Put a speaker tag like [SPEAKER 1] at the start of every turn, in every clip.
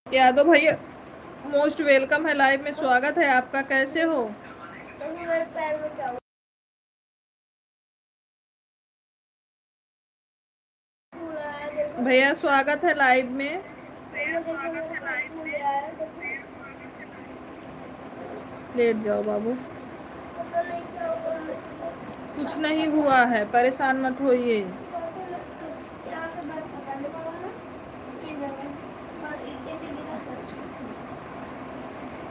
[SPEAKER 1] यादव भैया most welcome है, live में स्वागत है आपका। कैसे हो भैया? स्वागत है लाइव में। लेट जाओ बाबू। कुछ नहीं हुआ है, परेशान मत होइए।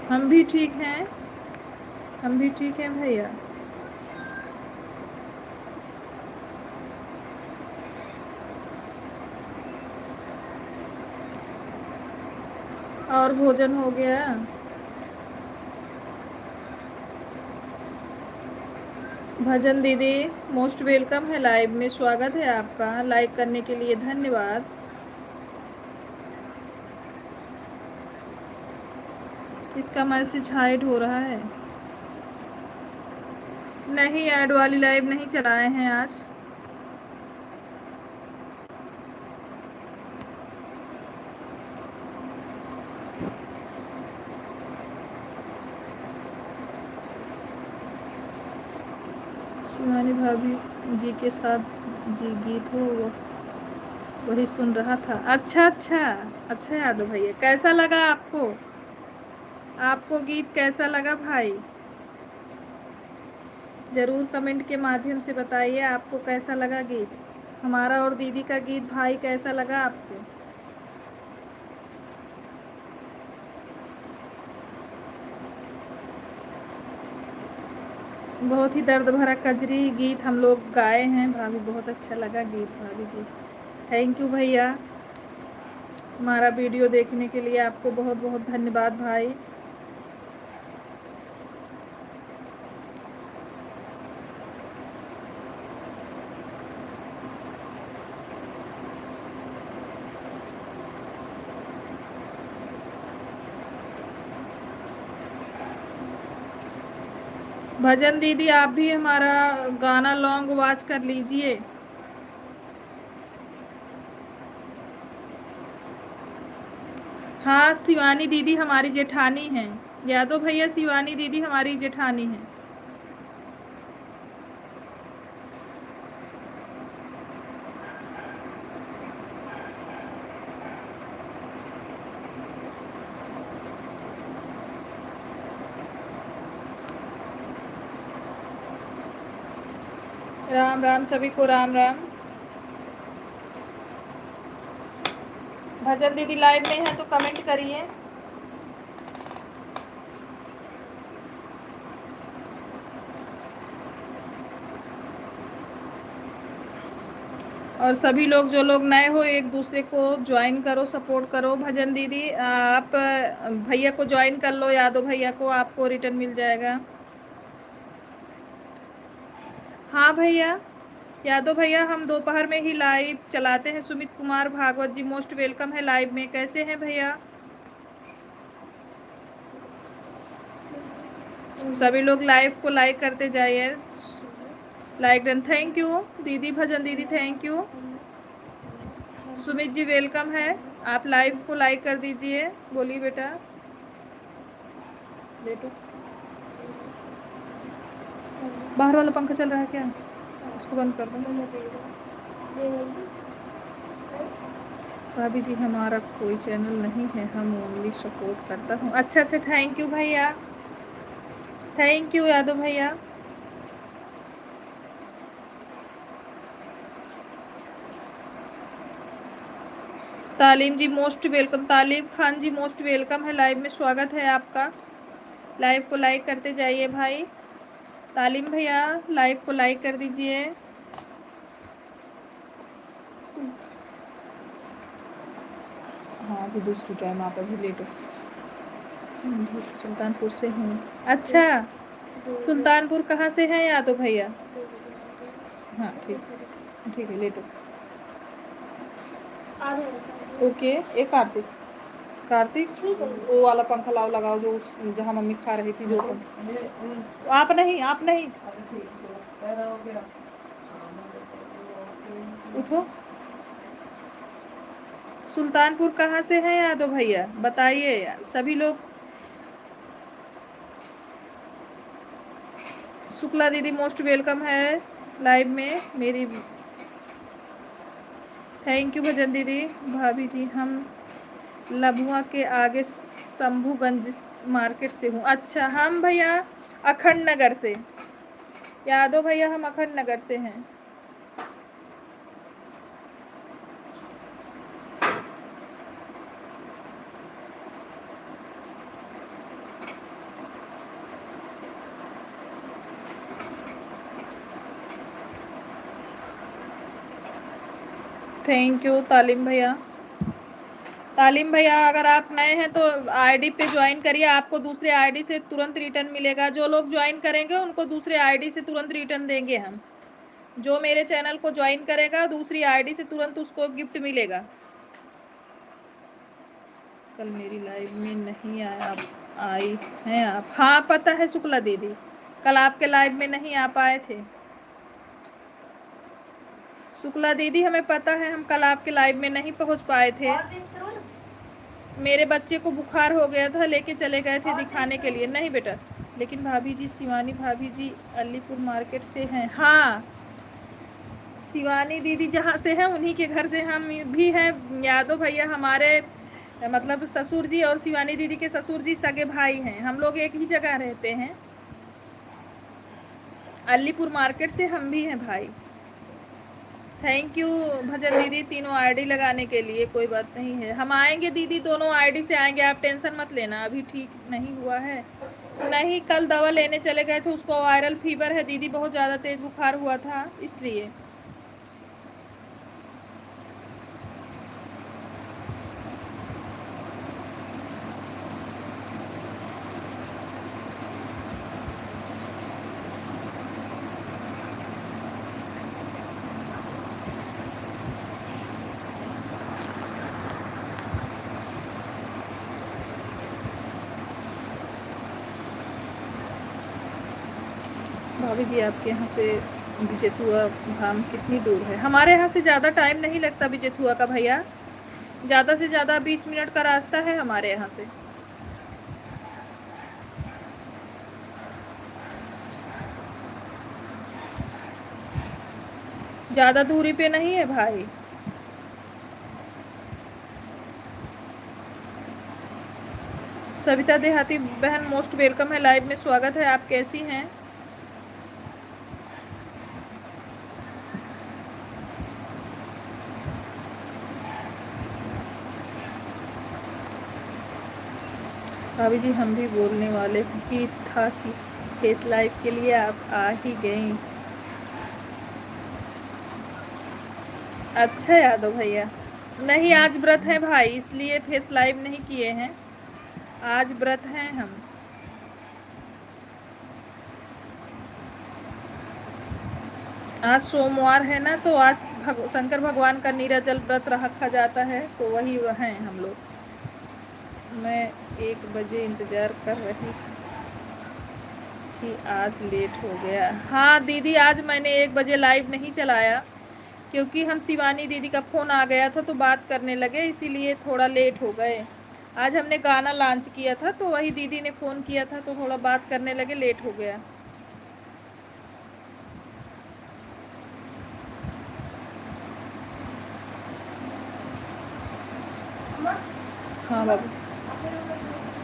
[SPEAKER 1] हम भी ठीक हैं, हम भी ठीक हैं भैया। और भोजन हो गया? भजन दीदी मोस्ट वेलकम है, लाइव में स्वागत है आपका। लाइक करने के लिए धन्यवाद। इसका मैसेज हाइड हो रहा है। नहीं, ऐड वाली लाइव नहीं चलाए हैं आज। शिवानी भाभी जी के साथ जी गीत हो वही सुन रहा था। अच्छा अच्छा अच्छा यादव भैया, कैसा लगा आपको? आपको गीत कैसा लगा भाई? ज़रूर कमेंट के माध्यम से बताइए आपको कैसा लगा गीत। हमारा और दीदी का गीत भाई कैसा लगा आपको? बहुत ही दर्द भरा कजरी गीत हम लोग गाए हैं भाभी, बहुत अच्छा लगा गीत भाभी जी। थैंक यू भैया, हमारा वीडियो देखने के लिए आपको बहुत बहुत धन्यवाद भाई। भजन दीदी आप भी हमारा गाना लॉन्ग वॉच कर लीजिए। हाँ, शिवानी दीदी हमारी जेठानी हैं। यादव भैया, शिवानी दीदी हमारी जेठानी हैं। राम राम सभी को, राम राम। भजन दीदी लाइव में है तो कमेंट करिए। और सभी लोग जो लोग नए हो एक दूसरे को ज्वाइन करो, सपोर्ट करो। भजन दीदी आप भैया को ज्वाइन कर लो, यादव भैया को, आपको रिटर्न मिल जाएगा। हाँ भैया, यादव भैया हम दोपहर में ही लाइव चलाते हैं। सुमित कुमार भागवत जी मोस्ट वेलकम है लाइव में। कैसे हैं भैया? सभी लोग लाइव को लाइक करते जाइए। लाइक डन, थैंक यू दीदी। भजन दीदी thank you. Sumit ji welcome है, आप लाइव को लाइक कर दीजिए। बोलिए बेटा। लेटो, बाहर वाला पंखा चल रहा है क्या? उसको बंद कर दो। भाभी जी हमारा कोई चैनल नहीं है, हम ओनली सपोर्ट करता हूँ। अच्छा अच्छा, थैंक यू भैया, थैंक यू यादव भैया। तालीम जी मोस्ट वेलकम, तालीम खान जी मोस्ट वेलकम है, लाइव में स्वागत है आपका। लाइव को लाइक करते जाइए भाई। तालीम भैया लाइव को लाइक कर दीजिए। हाँ, अभी दूसरी टाइम आप अभी लेटो। सुल्तानपुर से हूँ। अच्छा, सुल्तानपुर कहाँ से हैं यादव भैया? हाँ ठीक, ठीक है लेटो। ओके, एक कार्तिक, कार्तिक वो वाला पंखा लाओ, लगाओ जो उस जहाँ मम्मी खा रही थी जो आप नहीं, आप नहीं। उठो, सुल्तानपुर कहाँ से हैं यादव भैया, बताइए सभी लोग। शुक्ला दीदी मोस्ट वेलकम है लाइव में मेरी। थैंक यू भजन दीदी। भाभी जी हम लभुआ के आगे शंभूगंज मार्केट से हूँ। अच्छा, हम भैया अखंड नगर से। यादव भैया हम अखंड नगर से हैं। थैंक यू तालिम भैया। तालिम भैया अगर आप नए हैं तो आईडी पे ज्वाइन करिए, आपको दूसरे आईडी से तुरंत रिटर्न मिलेगा। जो लोग ज्वाइन करेंगे उनको दूसरे आईडी से तुरंत रिटर्न देंगे हम। जो मेरे चैनल को ज्वाइन करेगा दूसरी आईडी से तुरंत उसको गिफ्ट मिलेगा। कल मेरी लाइव में नहीं आया, आई हैं आप? हाँ पता है शुक्ला दीदी, कल आपके लाइव में नहीं आ पाए थे। शुक्ला दीदी हमें पता है, हम कल आपके लाइव में नहीं पहुंच पाए थे। मेरे बच्चे को बुखार हो गया था, लेके चले गए थे दिखाने के लिए। नहीं बेटा, लेकिन भाभी जी शिवानी भाभी जी अलीपुर मार्केट से हैं। हाँ शिवानी दीदी जहाँ से हैं उन्हीं के घर से हम भी हैं। यादव भैया हमारे मतलब ससुर जी और शिवानी दीदी के ससुर जी सगे भाई हैं। हम लोग एक ही जगह रहते हैं, अलीपुर मार्केट से हम भी हैं भाई। थैंक यू भजन दीदी तीनों आईडी लगाने के लिए। कोई बात नहीं है, हम आएंगे दीदी, दोनों आईडी से आएंगे, आप टेंशन मत लेना। अभी ठीक नहीं हुआ है। नहीं, कल दवा लेने चले गए थे, उसको वायरल फीवर है दीदी, बहुत ज़्यादा तेज बुखार हुआ था इसलिए। भाभी जी आपके यहाँ से बिजेथुआ धाम कितनी दूर है? हमारे यहाँ से ज़्यादा टाइम नहीं लगता बिजेथुआ का भैया, ज़्यादा से ज़्यादा 20 मिनट का रास्ता है हमारे यहाँ से। ज़्यादा दूरी पे नहीं है भाई। सविता देहाती बहन मोस्ट वेलकम है लाइव में, स्वागत है। आप कैसी हैं? भाभी जी हम भी बोलने वाले ही था कि फेस लाइव के लिए आप आ ही गई। अच्छा यादव भैया, नहीं आज व्रत है भाई, इसलिए फेस लाइव नहीं किए हैं, आज व्रत हैं हम। आज सोमवार है ना, तो आज शंकर भगवान का निर्जल व्रत रखा जाता है, तो वही वह हैं हम लोग। मैं 1 बजे इंतज़ार कर रही थी, आज लेट हो गया। हाँ दीदी आज मैंने 1 बजे लाइव नहीं चलाया, क्योंकि हम शिवानी दीदी का फ़ोन आ गया था तो बात करने लगे, इसीलिए थोड़ा लेट हो गए। आज हमने गाना लॉन्च किया था, तो वही दीदी ने फ़ोन किया था, तो थोड़ा बात करने लगे, लेट हो गया। हाँ बाबू,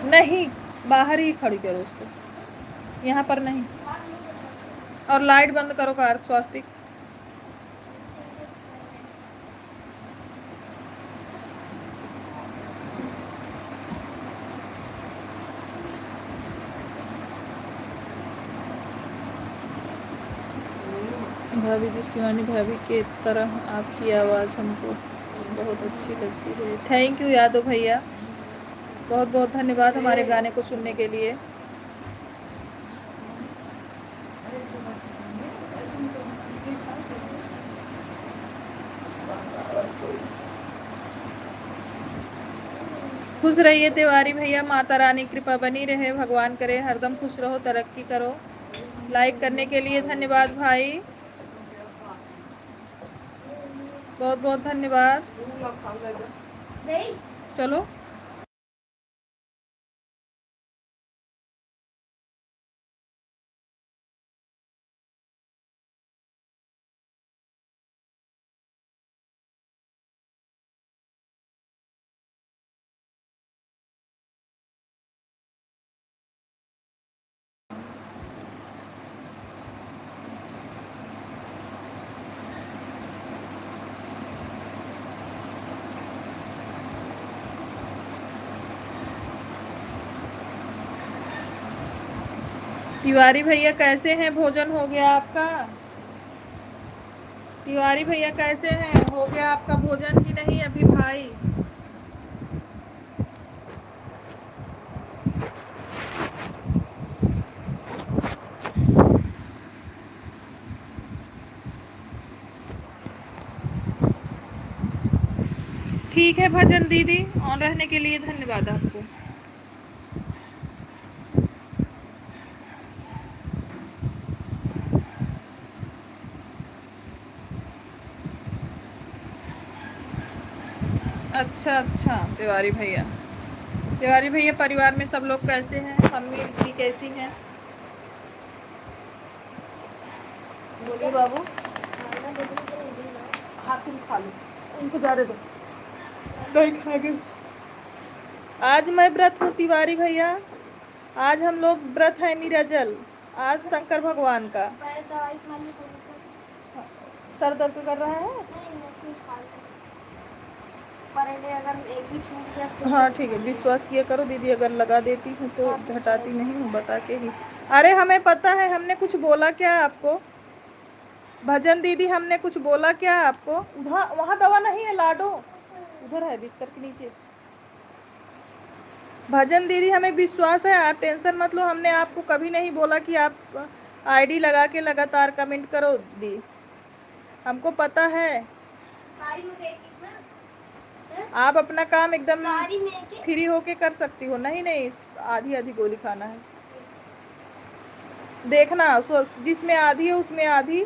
[SPEAKER 1] नहीं बाहर ही खड़ी करो उसको, यहाँ पर नहीं। और लाइट बंद करो कार स्वास्तिक। भाभी जी शिवानी भाभी के तरह आपकी आवाज़ हमको बहुत अच्छी लगती है। थैंक यू यादव भैया, बहुत बहुत धन्यवाद हमारे गाने को सुनने के लिए। खुश रहिए तिवारी भैया, माता रानी कृपा बनी रहे, भगवान करे हरदम खुश रहो, तरक्की करो। लाइक करने के लिए धन्यवाद भाई, बहुत बहुत धन्यवाद। चलो तिवारी भैया कैसे हैं? भोजन हो गया आपका? तिवारी भैया कैसे हैं? हो गया आपका भोजन कि नहीं अभी भाई? ठीक है भजन दीदी, ऑन रहने के लिए धन्यवाद आपको। अच्छा अच्छा तिवारी भैया, तिवारी भैया परिवार में सब लोग कैसे हैं? मम्मी भी कैसी हैं? बोलिए बाबू। हाँ तुम खा लो, उनको जा दे दो, नहीं खाएंगे। आज मैं व्रत हूँ तिवारी भैया, आज हम लोग व्रत है निराजल, आज शंकर भगवान का। सर दर्द कर रहा है? अगर एक भी छूट गया तो हाँ ठीक है, विश्वास किया करो दीदी, अगर लगा देती हूँ तो हटाती नहीं हूँ, बता के ही। अरे हमें पता है, हमने कुछ बोला क्या आपको? भजन दीदी हमने कुछ बोला क्या आपको? उधर वहाँ दवा नहीं है लाडो, उधर है बिस्तर के नीचे। भजन दीदी हमें विश्वास है, आप टेंशन मत लो, हमने आपको कभी नहीं बोला कि आप आईडी लगा के लगातार कमेंट करो दी, हमको पता है। आप अपना काम एकदम फ्री होके कर सकती हो। नहीं नहीं, आधी आधी गोली खाना है, देखना जिसमें आधी है उसमें आधी,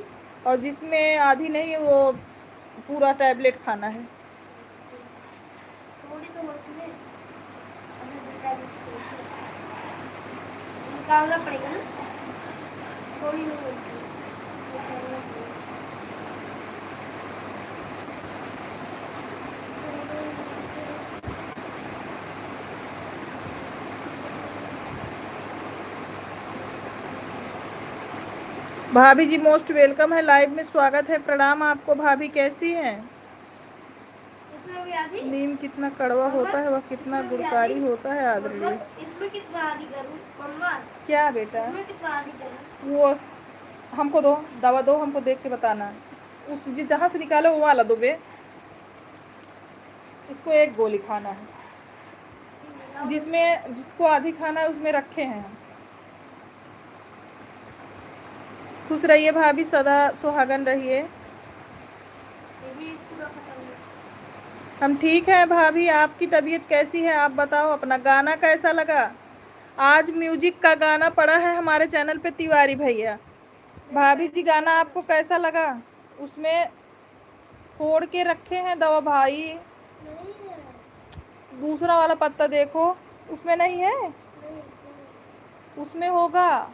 [SPEAKER 1] और जिसमें आधी नहीं है वो पूरा टैबलेट खाना है। निकालना पड़ेगा ना, थोड़ी नहीं। भाभी जी मोस्ट वेलकम है, लाइव में स्वागत है, प्रणाम आपको। भाभी कैसी हैं? नीम कितना कड़वा होता है, वह कितना गुणकारी होता है आदरणीय। इसमें कितना आदि करूं मम्मा? क्या बेटा? इसमें कितना आदि करूं? वो हमको दो, दवा दो, हमको देख के बताना। उस जहाँ से निकालो वो वाला दो बे, इसको एक गोली खाना है, जिसमें जिसको आधी खाना है उसमें रखे हैं। खुश रहिए भाभी, सदा सुहागन रहिए। हम ठीक है भाभी, आपकी तबीयत कैसी है आप बताओ? अपना गाना कैसा लगा? आज म्यूजिक का गाना पड़ा है हमारे चैनल पे तिवारी भैया। भाभी जी गाना आपको कैसा लगा? उसमें फोड़ के रखे हैं दवा भाई, दूसरा वाला पत्ता देखो, उसमें नहीं है, उसमें होगा।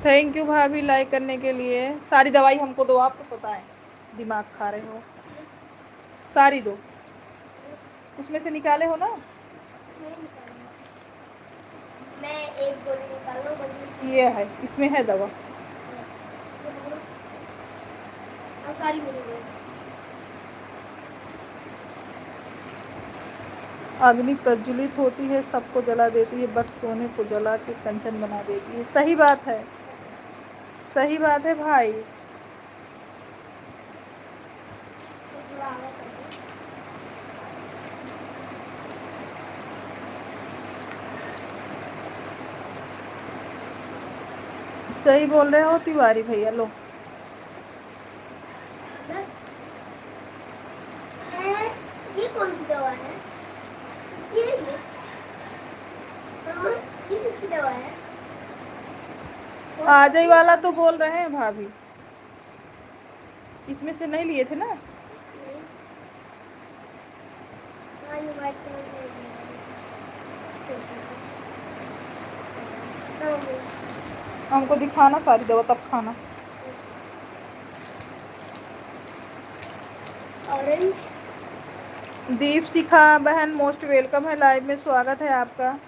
[SPEAKER 1] थैंक यू भाभी लाइक करने के लिए। सारी दवाई हमको दो, आपको पता है दिमाग खा रहे हो, सारी दो, उसमें से निकाले हो ना? मैं एक गोली निकाल लूं बस। ये है, इसमें है दवा, सारी मेरी। अग्नि प्रज्वलित होती है, सबको जला देती है, बट सोने को जला के कंचन बना देती है। सही बात है, सही बात है भाई। सही बोल रहे हो तिवारी भैया। लो ये कौन सी दवा है? ये किसकी दवा है? आजई वाला तो बोल रहे हैं भाभी, इसमें से नहीं लिए थे ना? हमको दिखाना सारी दवा तब खाना।
[SPEAKER 2] ऑरेंज।
[SPEAKER 1] दीप शिखा बहन मोस्ट वेलकम है, लाइव में स्वागत है आपका।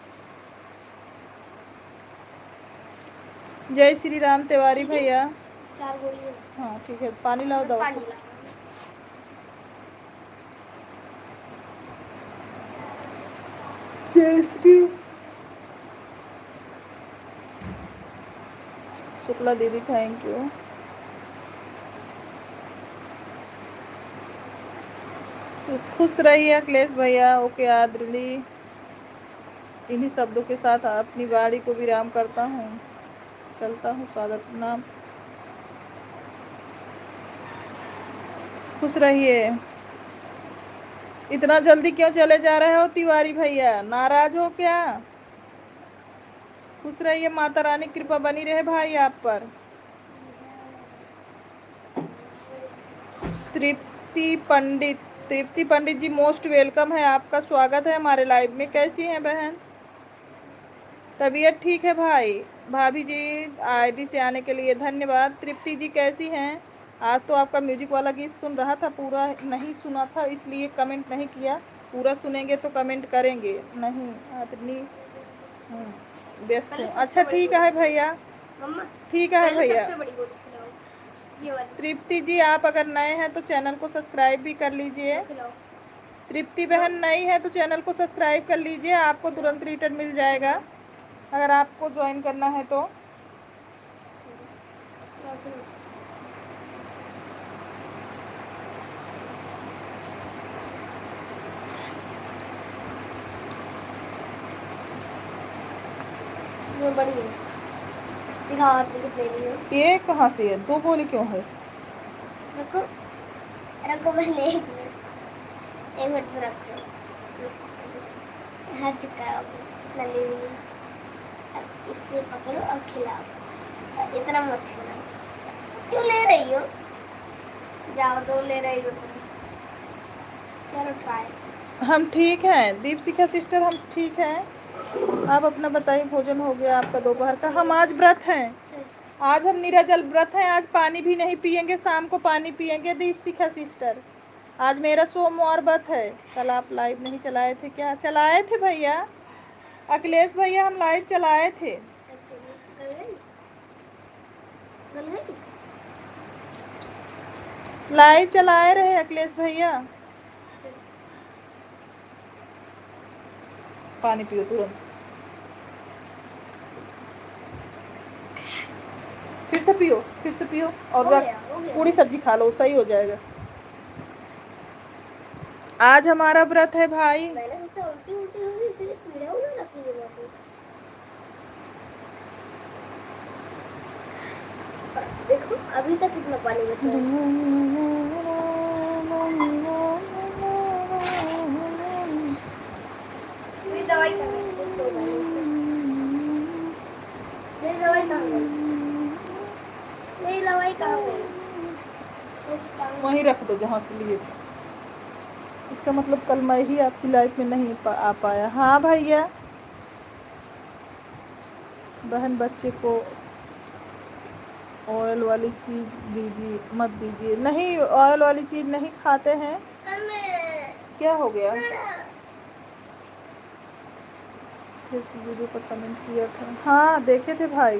[SPEAKER 1] जय श्री राम तिवारी भैया।
[SPEAKER 2] 4 गोली।
[SPEAKER 1] हाँ ठीक है, पानी लाओ, दवा
[SPEAKER 2] पानी ला।
[SPEAKER 1] जय श्री शुक्ला दीदी, थैंक यू। खुश रहिए अखिलेश भैया। ओके आद्रली, इन्हीं शब्दों के साथ अपनी वाणी को विराम करता हूँ, चलता हूँ। स्वागत नाम, खुश रहिए। इतना जल्दी क्यों चले जा रहे हो तिवारी भैया, नाराज हो क्या? खुश रहिए, माता रानी कृपा बनी रहे भाई आप पर। तृप्ति पंडित जी मोस्ट वेलकम है, आपका स्वागत है हमारे लाइव में। कैसी हैं बहन? तबीयत ठीक है भाई? भाभी जी आईडी से आने के लिए धन्यवाद। तृप्ति जी कैसी हैं? आज तो आपका म्यूजिक वाला गीत सुन रहा था, पूरा नहीं सुना था इसलिए कमेंट नहीं किया। पूरा सुनेंगे तो कमेंट करेंगे। नहीं आप इतनी व्यस्त हूँ। अच्छा ठीक है भैया, ठीक है भैया। तृप्ति जी आप अगर नए हैं तो चैनल को सब्सक्राइब भी कर लीजिए। तृप्ति बहन नई है तो चैनल को सब्सक्राइब कर लीजिए, आपको तुरंत रिटर्न मिल जाएगा अगर आपको ज्वाइन करना है तो।
[SPEAKER 2] बड़ी है,
[SPEAKER 1] ये कहाँ से है? 2 गोली क्यों है?
[SPEAKER 2] रखो रखो पहले 1 मिनट से रखो। हाँ चिपकाओ नली हुई। अब इससे पकड़ो और खिलाओ। इतना मत छूना। क्यों ले रही हो? जाओ दो ले रही हो तुम। चलो ट्राई।
[SPEAKER 1] हम ठीक हैं दीप शिखा सिस्टर, हम ठीक हैं। आप अपना बताइए, भोजन हो गया आपका दोपहर का? हम आज व्रत हैं, आज हम निराजल व्रत हैं। आज पानी भी नहीं पियेंगे, शाम को पानी पियेंगे दीप शिखा सिस्टर। आज मेरा सोमवार व्रत है। कल आप लाइव नहीं चलाए थे क्या? चलाए थे भैया, अखिलेश भैया हम लाइव चलाए थे। लाइव चलाए रहे अखिलेश भैया। पानी पियो तुरंत, फिर से पियो, फिर से पियो और पूरी सब्जी खा लो, सही हो जाएगा। आज हमारा व्रत है भाई।
[SPEAKER 2] देखो अभी तक कितना पानी बचा है। मेरी दवाई कहाँ गई? मेरी दवाई कहाँ गई? मेरी दवाई कहाँ गई?
[SPEAKER 1] वहीं रख दो जहाँ से लिए थे। इसका मतलब कल मैं ही आपकी लाइफ में नहीं आ पाया। हाँ भैया, बहन बच्चे को ऑयल वाली चीज़ दीजिए, मत दीजिए। नहीं ऑयल वाली चीज़ नहीं खाते हैं। क्या हो गया? फेसबुक वीडियो पर कमेंट किया था, हाँ देखे थे भाई।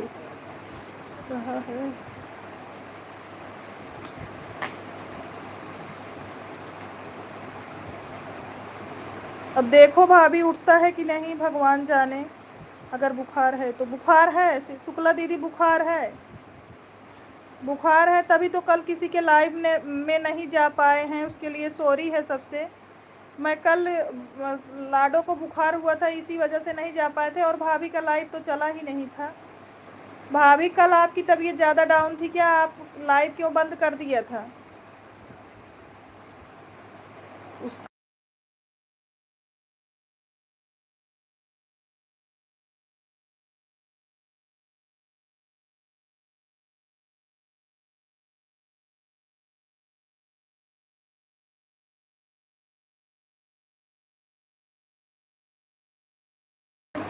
[SPEAKER 1] कहाँ है? अब देखो भाभी उठता है कि नहीं, भगवान जाने। अगर बुखार है तो बुखार है, शुक्ला दीदी बुखार है, बुखार है तभी तो कल किसी के लाइव में नहीं जा पाए हैं, उसके लिए सॉरी है सबसे। मैं कल लाडो को बुखार हुआ था इसी वजह से नहीं जा पाए थे, और भाभी का लाइव तो चला ही नहीं था। भाभी कल आपकी तबीयत ज़्यादा डाउन थी क्या? आप लाइव क्यों बंद कर दिया था? उस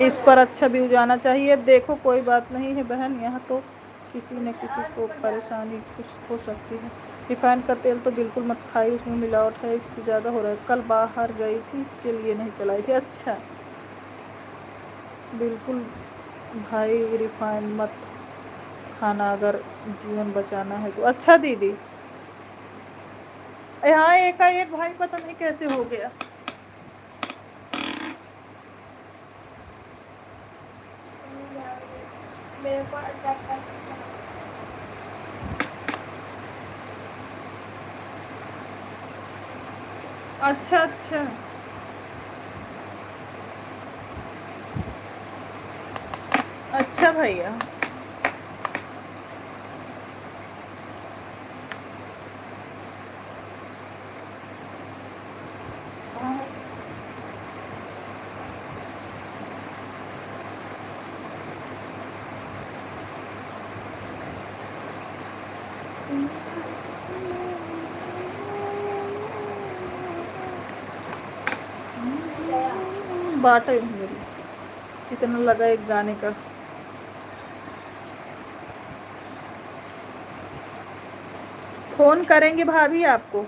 [SPEAKER 1] इस पर अच्छा व्यूज आना चाहिए। अब देखो कोई बात नहीं है बहन, यहाँ तो किसी न किसी को परेशानी कुछ हो सकती है। रिफाइंड का तेल तो बिल्कुल मत खाई, उसमें मिलावट है, इससे ज़्यादा हो रहा है। कल बाहर गई थी इसके लिए नहीं चलाई थी। अच्छा, बिल्कुल भाई रिफाइंड मत खाना अगर जीवन बचाना है तो। अच्छा दीदी, यहाँ एक भाई पता नहीं कैसे हो गया।
[SPEAKER 2] मेरे को अटैक कर सकता है।
[SPEAKER 1] अच्छा अच्छा, अच्छा भैया। बाटा मेरी कितना लगा एक गाने का। फोन करेंगे भाभी आपको,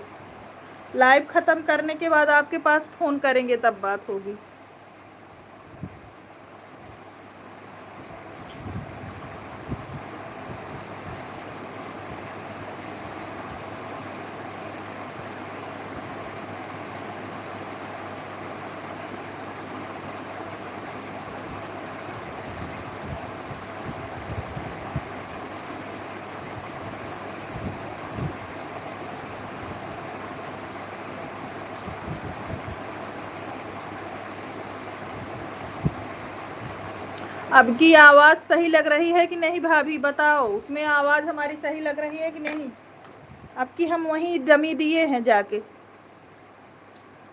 [SPEAKER 1] लाइव खत्म करने के बाद आपके पास फोन करेंगे, तब बात होगी। अब की आवाज सही लग रही है कि नहीं भाभी बताओ, उसमें आवाज हमारी सही लग रही है कि नहीं? अब की हम वहीं डमी दिए हैं जाके।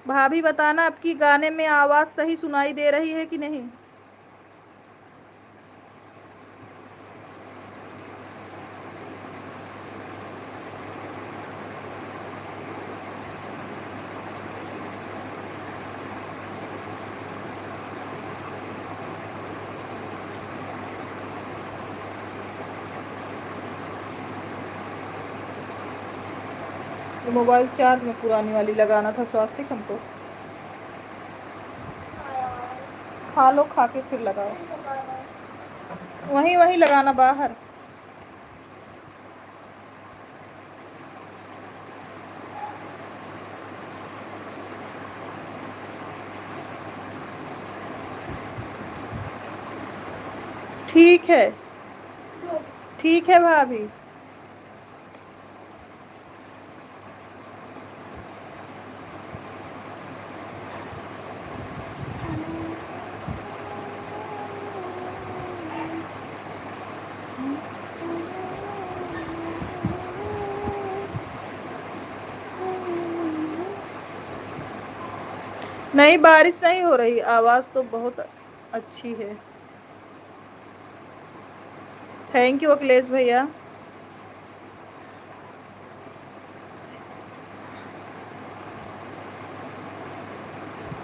[SPEAKER 1] भाभी बताना, अब की गाने में आवाज सही सुनाई दे रही है कि नहीं? मोबाइल चार्ज में पुरानी वाली लगाना था स्वास्तिक हमको। खा लो, खा के फिर लगाओ। वहीं वहीं लगाना बाहर। ठीक है, ठीक है भाभी। नहीं, बारिश नहीं हो रही, आवाज तो बहुत अच्छी है। थैंक यू अखिलेश भैया।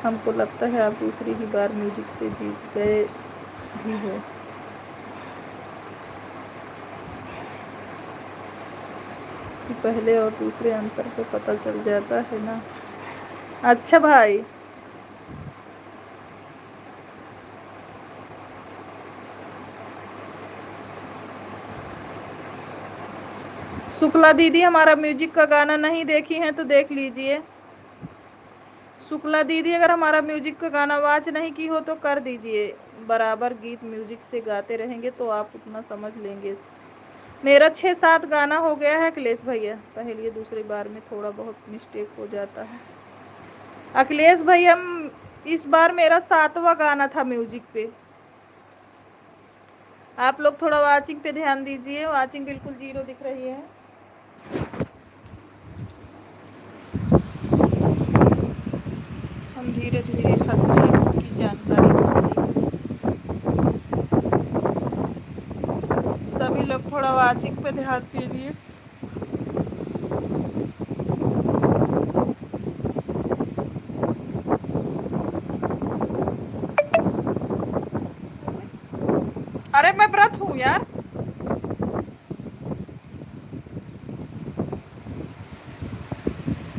[SPEAKER 1] हमको लगता है आप दूसरी ही बार म्यूजिक से जीत गए ही हो। कि पहले और दूसरे अंतर को पता चल जाता है ना। अच्छा भाई, शुक्ला दीदी हमारा म्यूजिक का गाना नहीं देखी हैं तो देख लीजिए। शुक्ला दीदी अगर हमारा म्यूजिक का गाना वॉच नहीं की हो तो कर दीजिए। बराबर गीत म्यूजिक से गाते रहेंगे तो आप उतना समझ लेंगे। मेरा 6-7 गाना हो गया है अखिलेश भैया, पहले दूसरी बार में थोड़ा बहुत मिस्टेक हो जाता है। अखिलेश भैया इस बार मेरा 7वां गाना था म्यूजिक पे। आप लोग थोड़ा वाचिंग पे ध्यान दीजिए, वाचिंग बिल्कुल 0 दिख रही है। हम धीरे धीरे हर चीज की जानकारी देंगे। सभी लोग थोड़ा वाचिंग पे ध्यान दीजिए। मैं व्रत हूँ यार।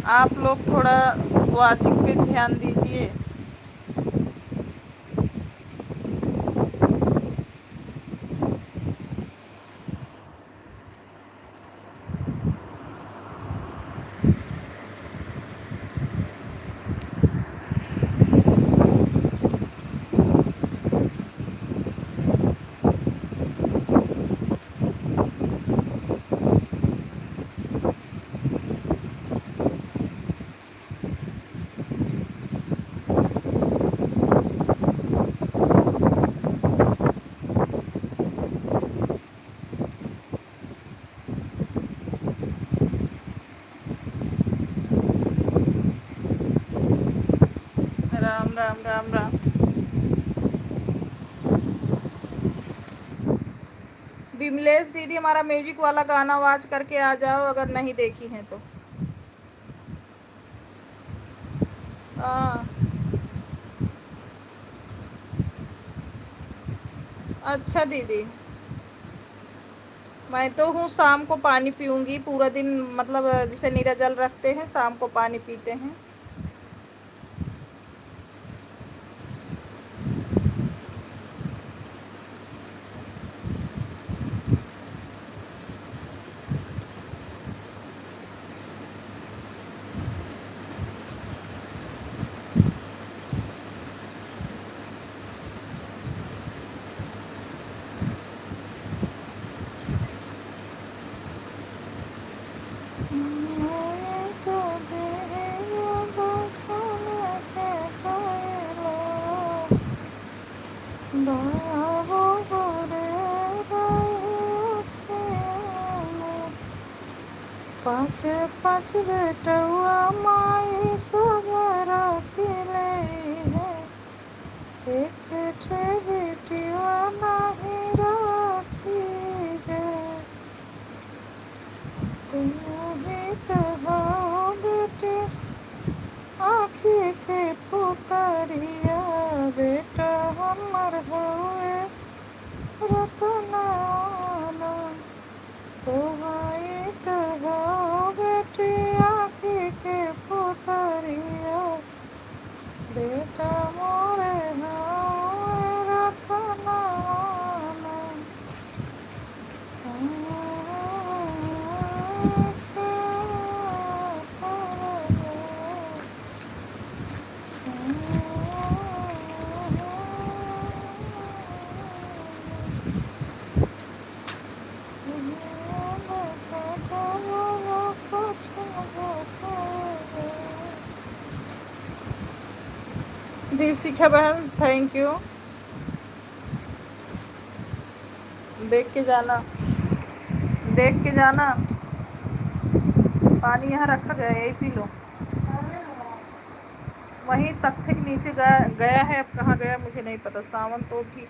[SPEAKER 1] आप लोग थोड़ा वाचिंग पे ध्यान दीजिए। राम राम राम राम। बिमलेश दीदी हमारा म्यूजिक वाला गाना वाच करके आ जाओ अगर नहीं देखी हैं तो। हाँ अच्छा दीदी। मैं तो हूँ शाम को पानी पीऊँगी पूरा दिन, मतलब जिसे नीरा जल रखते हैं शाम को पानी पीते हैं। पाँच पाँच बेटुआ माई सब रखिले है, एक ठे बेटिया नहीं रखी रे। तुम ही तो हो बेटी आँखी के पुतरिया, बेटा हमर होए रतनाना। तुम्हारी तो हो बेटी आँखी के पुतरिया, बेटा मोरे होए रतनाना। दीप शिखा बहन थैंक यू। देख के जाना, देख के जाना। पानी यहाँ रखा गया है, यही पी लो। वहीं तख्ते के नीचे गया है, अब कहाँ गया मुझे नहीं पता। सावन तो भी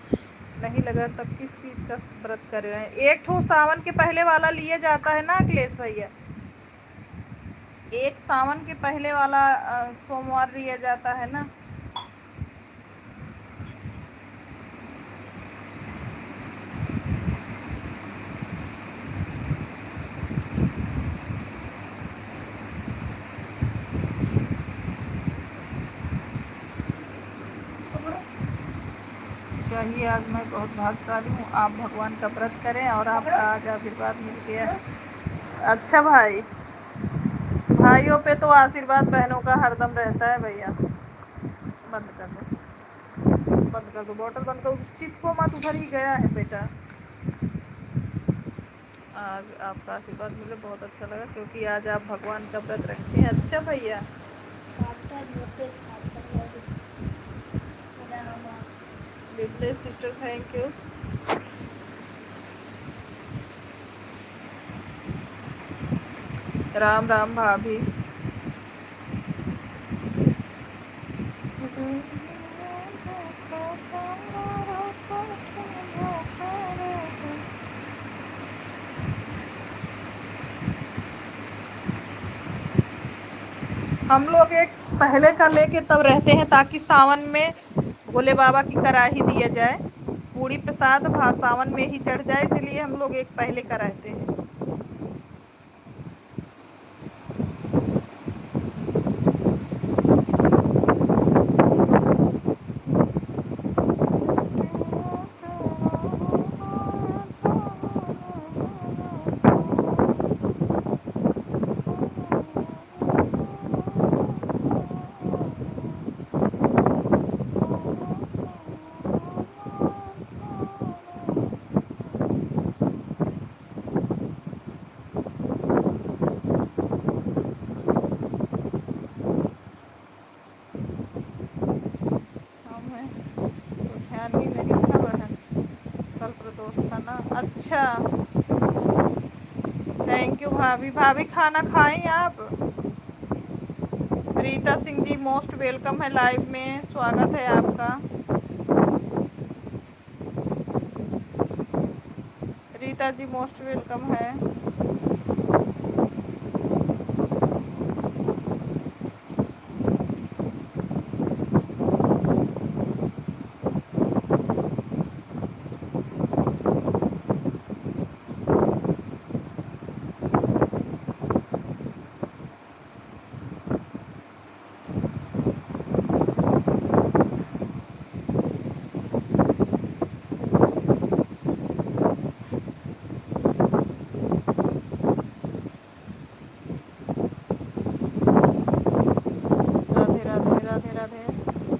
[SPEAKER 1] नहीं लगा तब किस चीज़ का व्रत कर रहे हैं। एक ठो सावन के पहले वाला लिया जाता है ना अखिलेश भैया, एक सावन के पहले वाला सोमवार लिया जाता है ना। चाहिए आज मैं बहुत भाग्यशाली हूँ। आप भगवान का व्रत करें और आपका आज आशीर्वाद मिल गया। अच्छा भाई, भाइयों पे तो आशीर्वाद बहनों का हरदम रहता है भैया। बंद कर दो, बंद कर दो, बॉटल बंद कर दो, चित को मत, उधर ही गया है बेटा। आज आपका आशीर्वाद मिले बहुत अच्छा लगा, क्योंकि आज आप भगवान का व्रत रखे हैं। अच्छा भैया बिबले sister thank you. Ram Ram भाभी। हम लोग एक पहले का लेके तब रहते हैं ताकि सावन में भोले बाबा की कराही दिया जाए। पूड़ी प्रसाद सावन में ही चढ़ जाए, इसलिए हम लोग एक पहले का रहते हैं। तो ध्यान ही नहीं था बहन, कल प्रदोष था ना। अच्छा, थैंक यू भाभी। भाभी खाना खाएं आप? रीता सिंह जी मोस्ट वेलकम है, लाइव में स्वागत है आपका। रीता जी मोस्ट वेलकम है।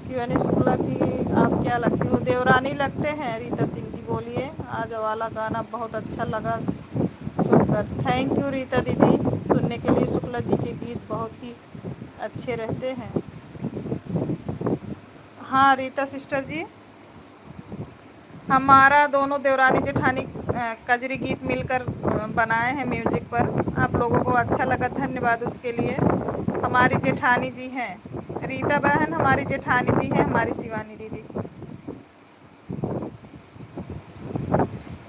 [SPEAKER 1] शिवानी शुक्ला की आप क्या लगते हो? देवरानी लगते हैं। रीता सिंह जी बोलिए। आज वाला गाना बहुत अच्छा लगा सुनकर। थैंक यू रीता दीदी, सुनने के लिए। शुक्ला जी के गीत बहुत ही अच्छे रहते हैं। हाँ रीता सिस्टर जी, हमारा दोनों देवरानी जेठानी कजरी गीत मिलकर बनाए हैं म्यूजिक पर। आप लोगों को अच्छा लगा, धन्यवाद उसके लिए। हमारी जेठानी जी हैं रीता बहन, हमारी जेठानी जी हैं हमारी शिवानी दीदी।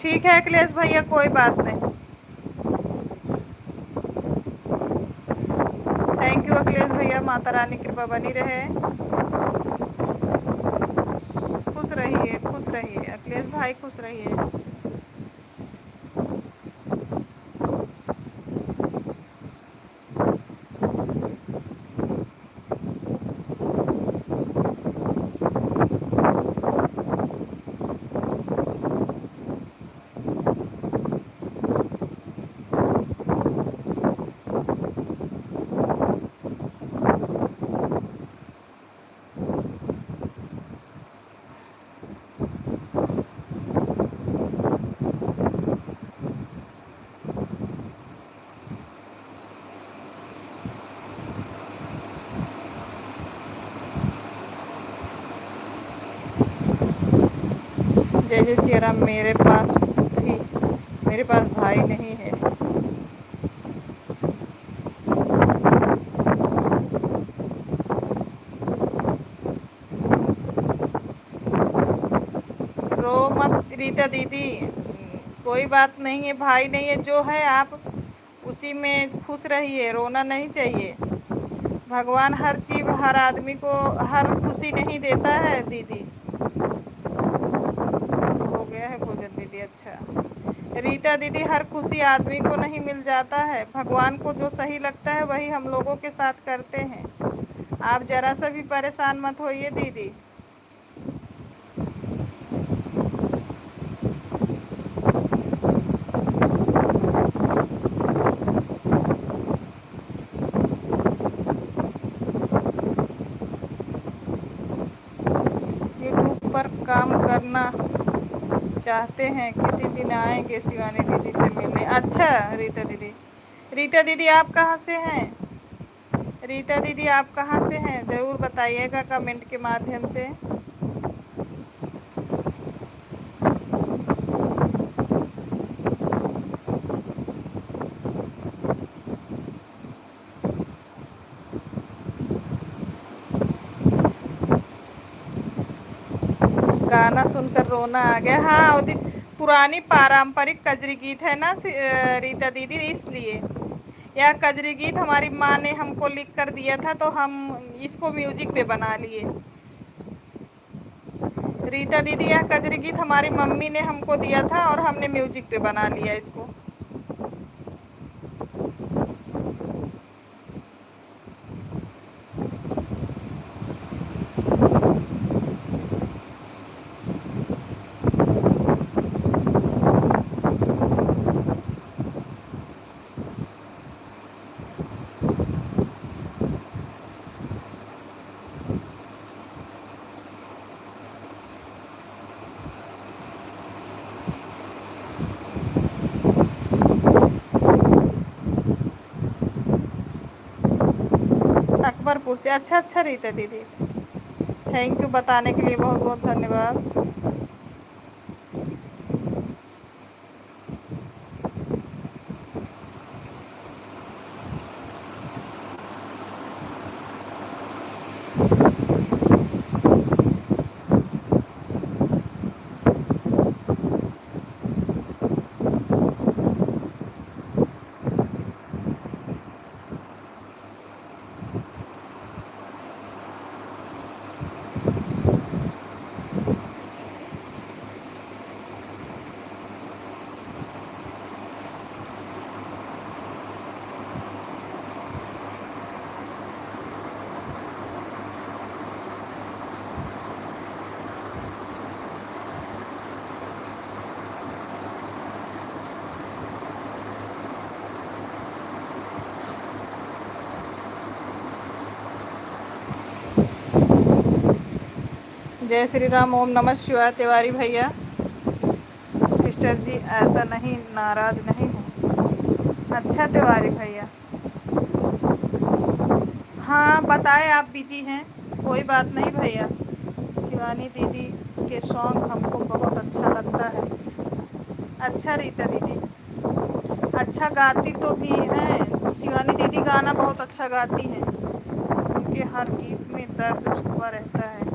[SPEAKER 1] ठीक है अखिलेश भैया, कोई बात नहीं। थैंक यू अखिलेश भैया, माता रानी कृपा बनी रहे। खुश रहिए, खुश रहिए अखिलेश भाई, खुश रहिए। जय जय श्री राम। मेरे पास भाई नहीं है। रो मत रीता दीदी, कोई बात नहीं है, भाई नहीं है जो है आप उसी में खुश रहिए, रोना नहीं चाहिए। भगवान हर चीज़ हर आदमी को हर खुशी नहीं देता है दीदी। हो गया है भोजन दीदी? अच्छा रीता दीदी, हर खुशी आदमी को नहीं मिल जाता है। भगवान को जो सही लगता है वही हम लोगों के साथ करते हैं। आप जरा सा भी परेशान मत होइए दीदी। यूट्यूब पर काम करना चाहते हैं, किसी दिन आएंगे शिवानी दीदी से मिलने। अच्छा रीता दीदी, रीता दीदी आप कहाँ से हैं? रीता दीदी आप कहाँ से हैं, ज़रूर बताइएगा कमेंट के माध्यम से। गाना सुनकर रोना आ गया। हाँ वो पुरानी पारंपरिक कजरी गीत है ना रीता दीदी, इसलिए। यह कजरी गीत हमारी माँ ने हमको लिख कर दिया था, तो हम इसको म्यूजिक पे बना लिए। रीता दीदी, यह कजरी गीत हमारी मम्मी ने हमको दिया था और हमने म्यूजिक पे बना लिया इसको। अकबरपुर से। अच्छा अच्छा रीता दीदी, थैंक यू बताने के लिए, बहुत बहुत धन्यवाद। जय श्री राम, ओम नमः शिवाय। तिवारी भैया, सिस्टर जी ऐसा नहीं, नाराज नहीं हूँ। अच्छा तिवारी भैया, हाँ बताए आप बिजी हैं, कोई बात नहीं भैया। शिवानी दीदी के सॉन्ग हमको बहुत अच्छा लगता है। अच्छा रीता दीदी, अच्छा गाती तो भी हैं शिवानी दीदी, गाना बहुत अच्छा गाती हैं, उनके हर गीत में दर्द छुपा रहता है।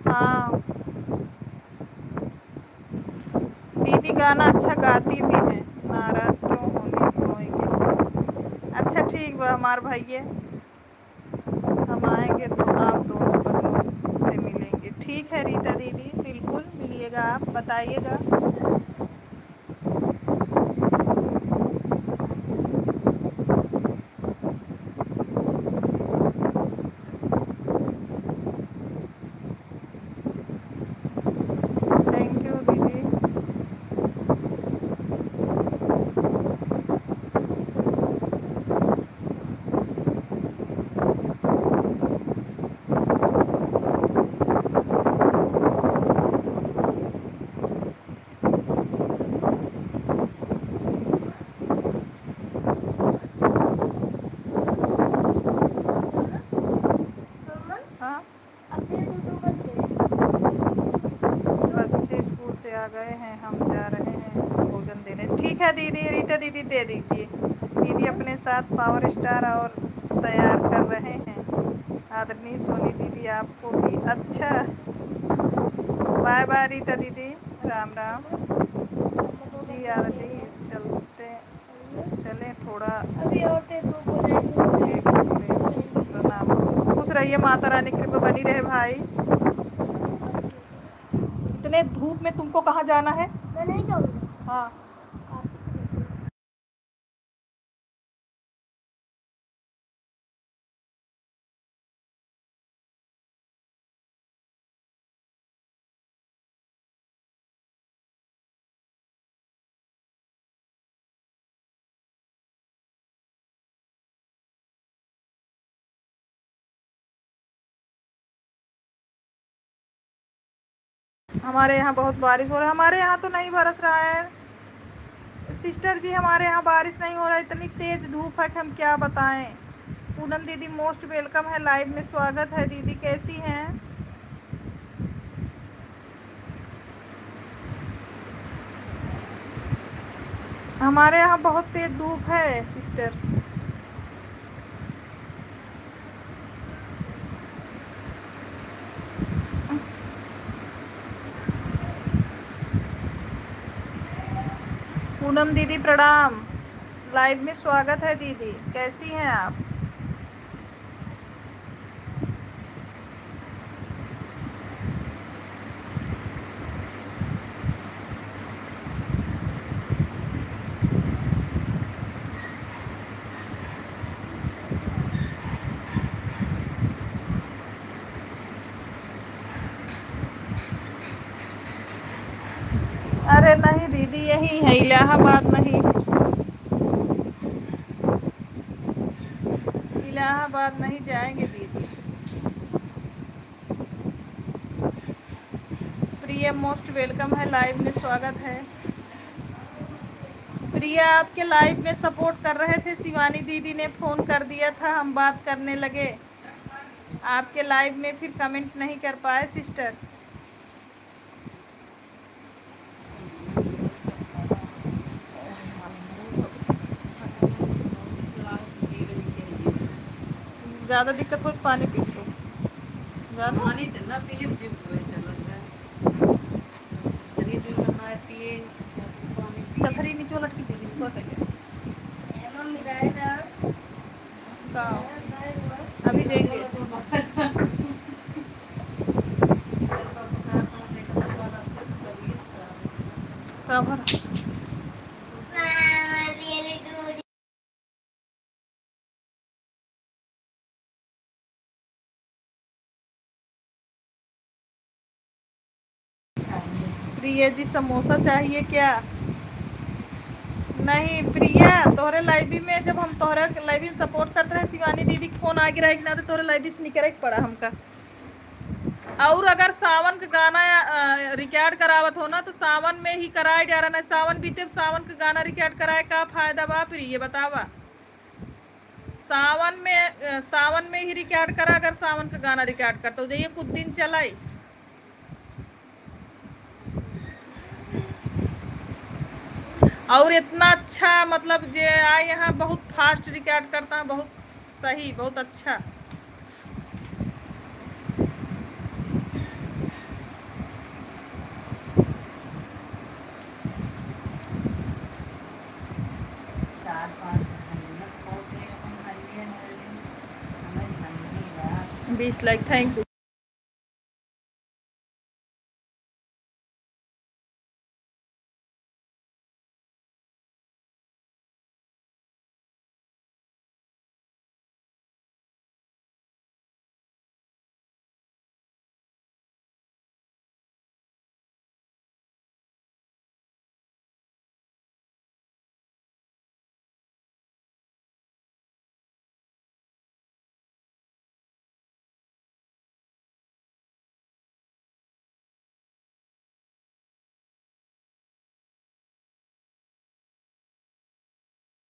[SPEAKER 1] हाँ दीदी गाना अच्छा गाती भी हैं, नाराज क्यों होंगे। अच्छा ठीक बा हमार भैया, हम आएंगे तो आप दोनों बहनों से मिलेंगे। ठीक है रीता दीदी, बिल्कुल मिलिएगा, आप बताइएगा। थैंक यू दीदी। हाँ बच्चे स्कूल से आ गए हैं, हम जा रहे हैं भोजन देने। ठीक है दीदी, रीता दीदी दे दीजिए। दीदी अपने साथ पावर स्टार और तैयार कर रहे हैं। आदरणीय सोनी दीदी आपको भी। अच्छा बाय बाय रीता दीदी, राम राम जी। आदरणीय चलते चलें थोड़ा,
[SPEAKER 2] अभी और ते धूप हो जाएगी।
[SPEAKER 1] प्रणाम। खुश रहिए, माता रानी कृपा बनी रहे भाई। इतने धूप में तुमको कहाँ जाना है?
[SPEAKER 2] मैं नहीं जाऊंगी।
[SPEAKER 1] हाँ हमारे यहाँ बहुत बारिश हो रहा है। हमारे यहाँ तो नहीं बरस रहा है सिस्टर जी, हमारे यहाँ बारिश नहीं हो रहा है, इतनी तेज धूप है कि हम क्या बताएं। पूनम दीदी मोस्ट वेलकम है, लाइव में स्वागत है। दीदी कैसी हैं? हमारे यहाँ बहुत तेज धूप है सिस्टर। पूनम दीदी प्रणाम, लाइव में स्वागत है। दीदी कैसी हैं आप? अरे नहीं दीदी, यही है, इलाहाबाद नहीं है, इलाहाबाद नहीं जाएंगे दीदी। प्रिया मोस्ट वेलकम है, लाइव में स्वागत है। प्रिया आपके लाइव में सपोर्ट कर रहे थे, शिवानी दीदी ने फ़ोन कर दिया था, हम बात करने लगे, आपके लाइव में फिर कमेंट नहीं कर पाए सिस्टर। ज़्यादा दिक्कत हो तो पानी पी लो, ज़्यादा
[SPEAKER 3] पानी देना पिए फिर कोई चला जाए। चलिए दिन बनाए पिए पानी पिए।
[SPEAKER 1] कथरी नीचे लट के दीदी ऊपर कर
[SPEAKER 2] मम्मी दादा
[SPEAKER 1] का अभी देंगे। का भर प्रिया जी समोसा चाहिए क्या? नहीं प्रिया, तोहरे लाइव में जब हम तोहरे लाइव में सपोर्ट करते रहे, शिवानी दीदी के फोन आगे रहे ना, तो तोहरे लाइव से निकल पड़ा हमका। और अगर सावन का गाना रिकॉर्ड करावत हो ना, तो सावन में ही कराए जा रहा, ना सावन बीते सावन का गाना रिकॉर्ड कराए का फायदा बा प्रिय बतावा। सावन में ही रिकॉर्ड करा, अगर सावन का गाना रिकॉर्ड करता हो जाइए, कुछ दिन चलाई। और इतना अच्छा मतलब जे आए यहाँ बहुत फास्ट रिकॉर्ड करता है, बहुत सही, बहुत अच्छा। बीस लाइक, थैंक यू।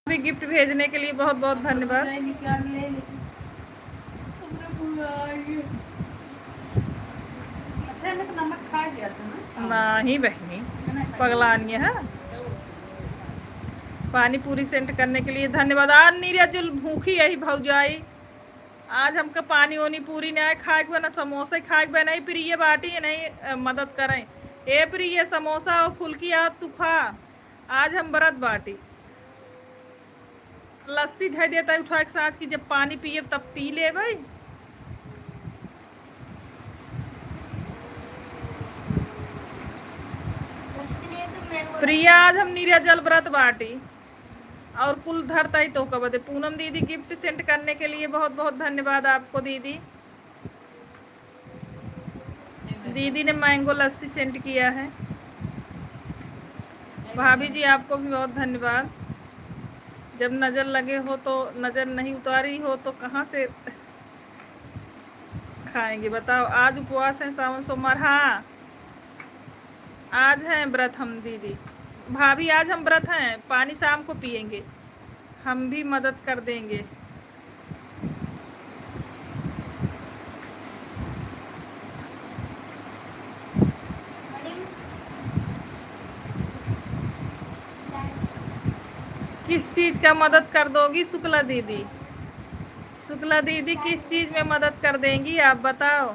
[SPEAKER 1] भी गिफ्ट भेजने के लिए बहुत बहुत धन्यवाद।
[SPEAKER 3] अच्छा मैं नमक खा जाता ना।
[SPEAKER 1] नहीं बहनी, पगलानी है। पानी पूरी सेंड करने के लिए धन्यवाद। आज नीरज भूखी यही भौजाई, आज हमका पानी ओनी पूरी नहीं खाए के, ना समोसे खाए के, नहीं प्रिय बाटी नहीं मदद करें। ए प्रिय समोसा और फुल्की आज तू खा, आज हम व्रत बाटी। लस्सी धै देता है उठा के सांझ की, जब पानी पिए तब पी ले भाई। प्रिया आज हम निर्जल व्रत बाटी और कुल धरता ही तो कब दे। पूनम दीदी गिफ्ट सेंड करने के लिए बहुत बहुत धन्यवाद आपको दीदी। दीदी ने मैंगो लस्सी सेंड किया है। भाभी जी आपको भी बहुत धन्यवाद। जब नज़र लगे हो तो, नज़र नहीं उतारी हो तो कहाँ से खाएंगे बताओ। आज उपवास है, सावन सोमवार। हाँ आज है व्रत हम दीदी। भाभी आज हम व्रत हैं, पानी शाम को पियेंगे, हम भी मदद कर देंगे। किस चीज़ का मदद कर दोगी शुक्ला दीदी? शुक्ला दीदी किस चीज़ में मदद कर देंगी आप बताओ।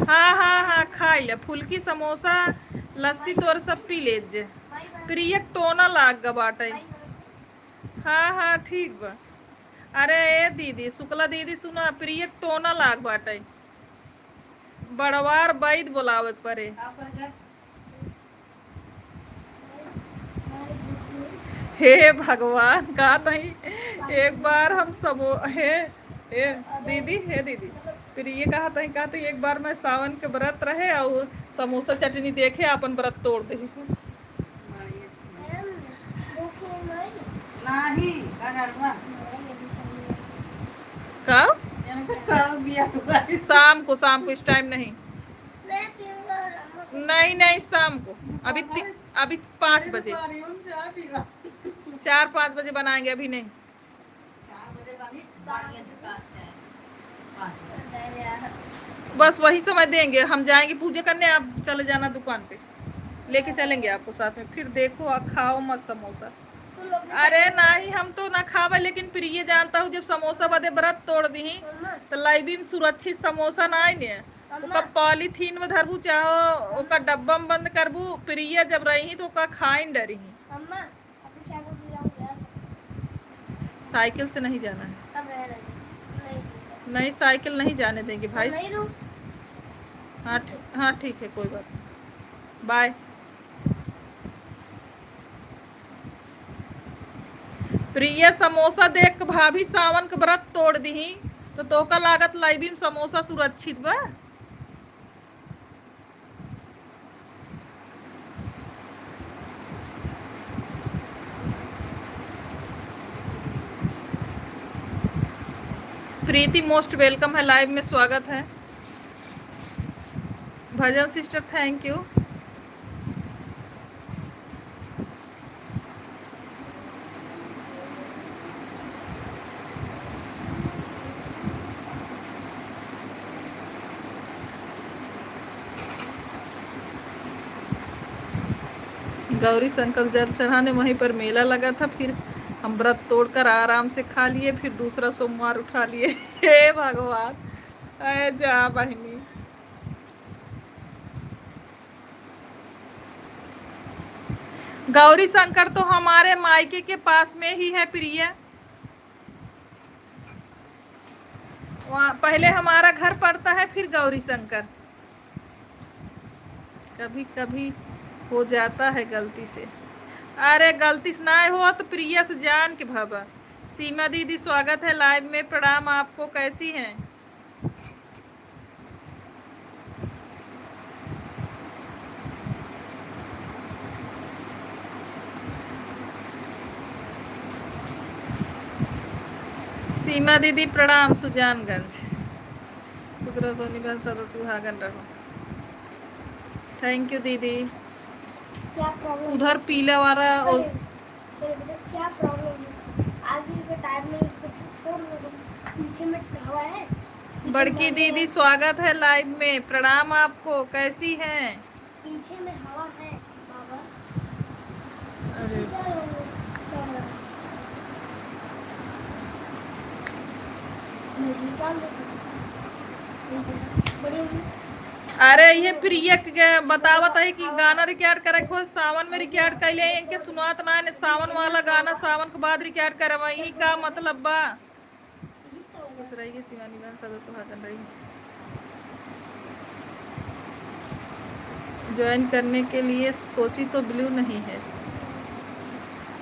[SPEAKER 1] हाँ हाँ हाँ खा ले, फुल्की समोसा लस्सी तोर सब पी लेज। प्रिय टोना लाग गा बाटे। हाँ हाँ ठीक बा। अरे ए दीदी शुक्ला दीदी सुना, प्रिय टोना लाग बाटे, बड़वार बैद बोलावे परे। हे भगवान का नहीं, एक बार हम सब हे दीदी, हे दीदी प्रिय कहते हैं एक बार मैं सावन के व्रत रहे और समोसा चटनी देखे अपन व्रत तोड़ दे।
[SPEAKER 3] नाही कगरवा
[SPEAKER 1] का
[SPEAKER 3] बिया
[SPEAKER 1] शाम को इस टाइम नहीं।
[SPEAKER 2] मैं पीऊंगा और अम्मा
[SPEAKER 1] नहीं नहीं शाम को। अभी 5 बजे, 4-5 बजे बनाएंगे, अभी नहीं।
[SPEAKER 3] 4 बजे वाली बाड़िया के पास से 5
[SPEAKER 2] पीऊंगा यार।
[SPEAKER 1] बस वही समय देंगे, हम जाएंगे पूजा करने, आप चले जाना दुकान पे, लेके चलेंगे आपको साथ में। फिर देखो आप खाओ मत समोसा।
[SPEAKER 2] सुन लो अपने
[SPEAKER 1] अरे नहीं हम तो ना खावा, लेकिन फिर ये जानता हूँ जब समोसा बदे व्रत तोड़ दी
[SPEAKER 2] अम्मा
[SPEAKER 1] तो लाइबी में सुरक्षित समोसा ना आई ने, ओका पॉलीथीन में धरबू चाहो ओका डब्बा में बंद करबू, फिर ये जब रही तो ओका खाइन डरी।
[SPEAKER 2] अम्मा अपनी साइकिल से जाऊंगा यार।
[SPEAKER 1] साइकिल से नहीं जाना है।
[SPEAKER 2] तब रह नहीं
[SPEAKER 1] नहीं साइकिल नहीं जाने देंगे भाई।
[SPEAKER 2] नहीं दूं।
[SPEAKER 1] हाँ ठीक है, कोई बात नहीं, बाय। प्रिय समोसा देख के भाभी सावन के व्रत तोड़ दी तो तोका लागत लाइबी में समोसा सुरक्षित बा। प्रीति मोस्ट वेलकम है, लाइव में स्वागत है। Bhajan sister thank you. Gauri Shankar जल चढ़ाने वहीं पर मेला लगा था, फिर हम व्रत तोड़कर आराम से खा लिए, फिर दूसरा सोमवार उठा लिए। हे भगवान, अरे जा बहिनी। गौरी शंकर तो हमारे मायके के पास में ही है प्रिया, वहाँ पहले हमारा घर पड़ता है फिर गौरी शंकर। कभी कभी हो जाता है गलती से। अरे गलती से ना हो तो प्रिया से जान के भाबा। सीमा दीदी स्वागत है लाइव में, प्रणाम आपको, कैसी हैं? सीमा दीदी प्रणाम, सुजानगंज। खुश रहो सोनी बहन, सदा सुहागन रहो। थैंक यू दीदी।
[SPEAKER 2] क्या प्रॉब्लम
[SPEAKER 1] उधर पीला वाला
[SPEAKER 2] क्या प्रॉब्लम है? आगे के टायर में इसको छोड़ दो, पीछे में हवा है।
[SPEAKER 1] बड़की दीदी स्वागत है लाइव में, प्रणाम आपको, कैसी हैं?
[SPEAKER 2] पीछे में हवा है बाबा।
[SPEAKER 1] अरे अरे ये प्रिया के बतावत है कि गाना रिकॉर्ड करे खो सावन में रिकॉर्ड कैले, इनके सुनात ना ने सावन वाला गाना सावन के बाद रिकॉर्ड करवा, यही का मतलब बा। खुश रहिए शिवानी बहन, सदा सुहागन रही। ज्वाइन करने के लिए सोची तो ब्लू नहीं है,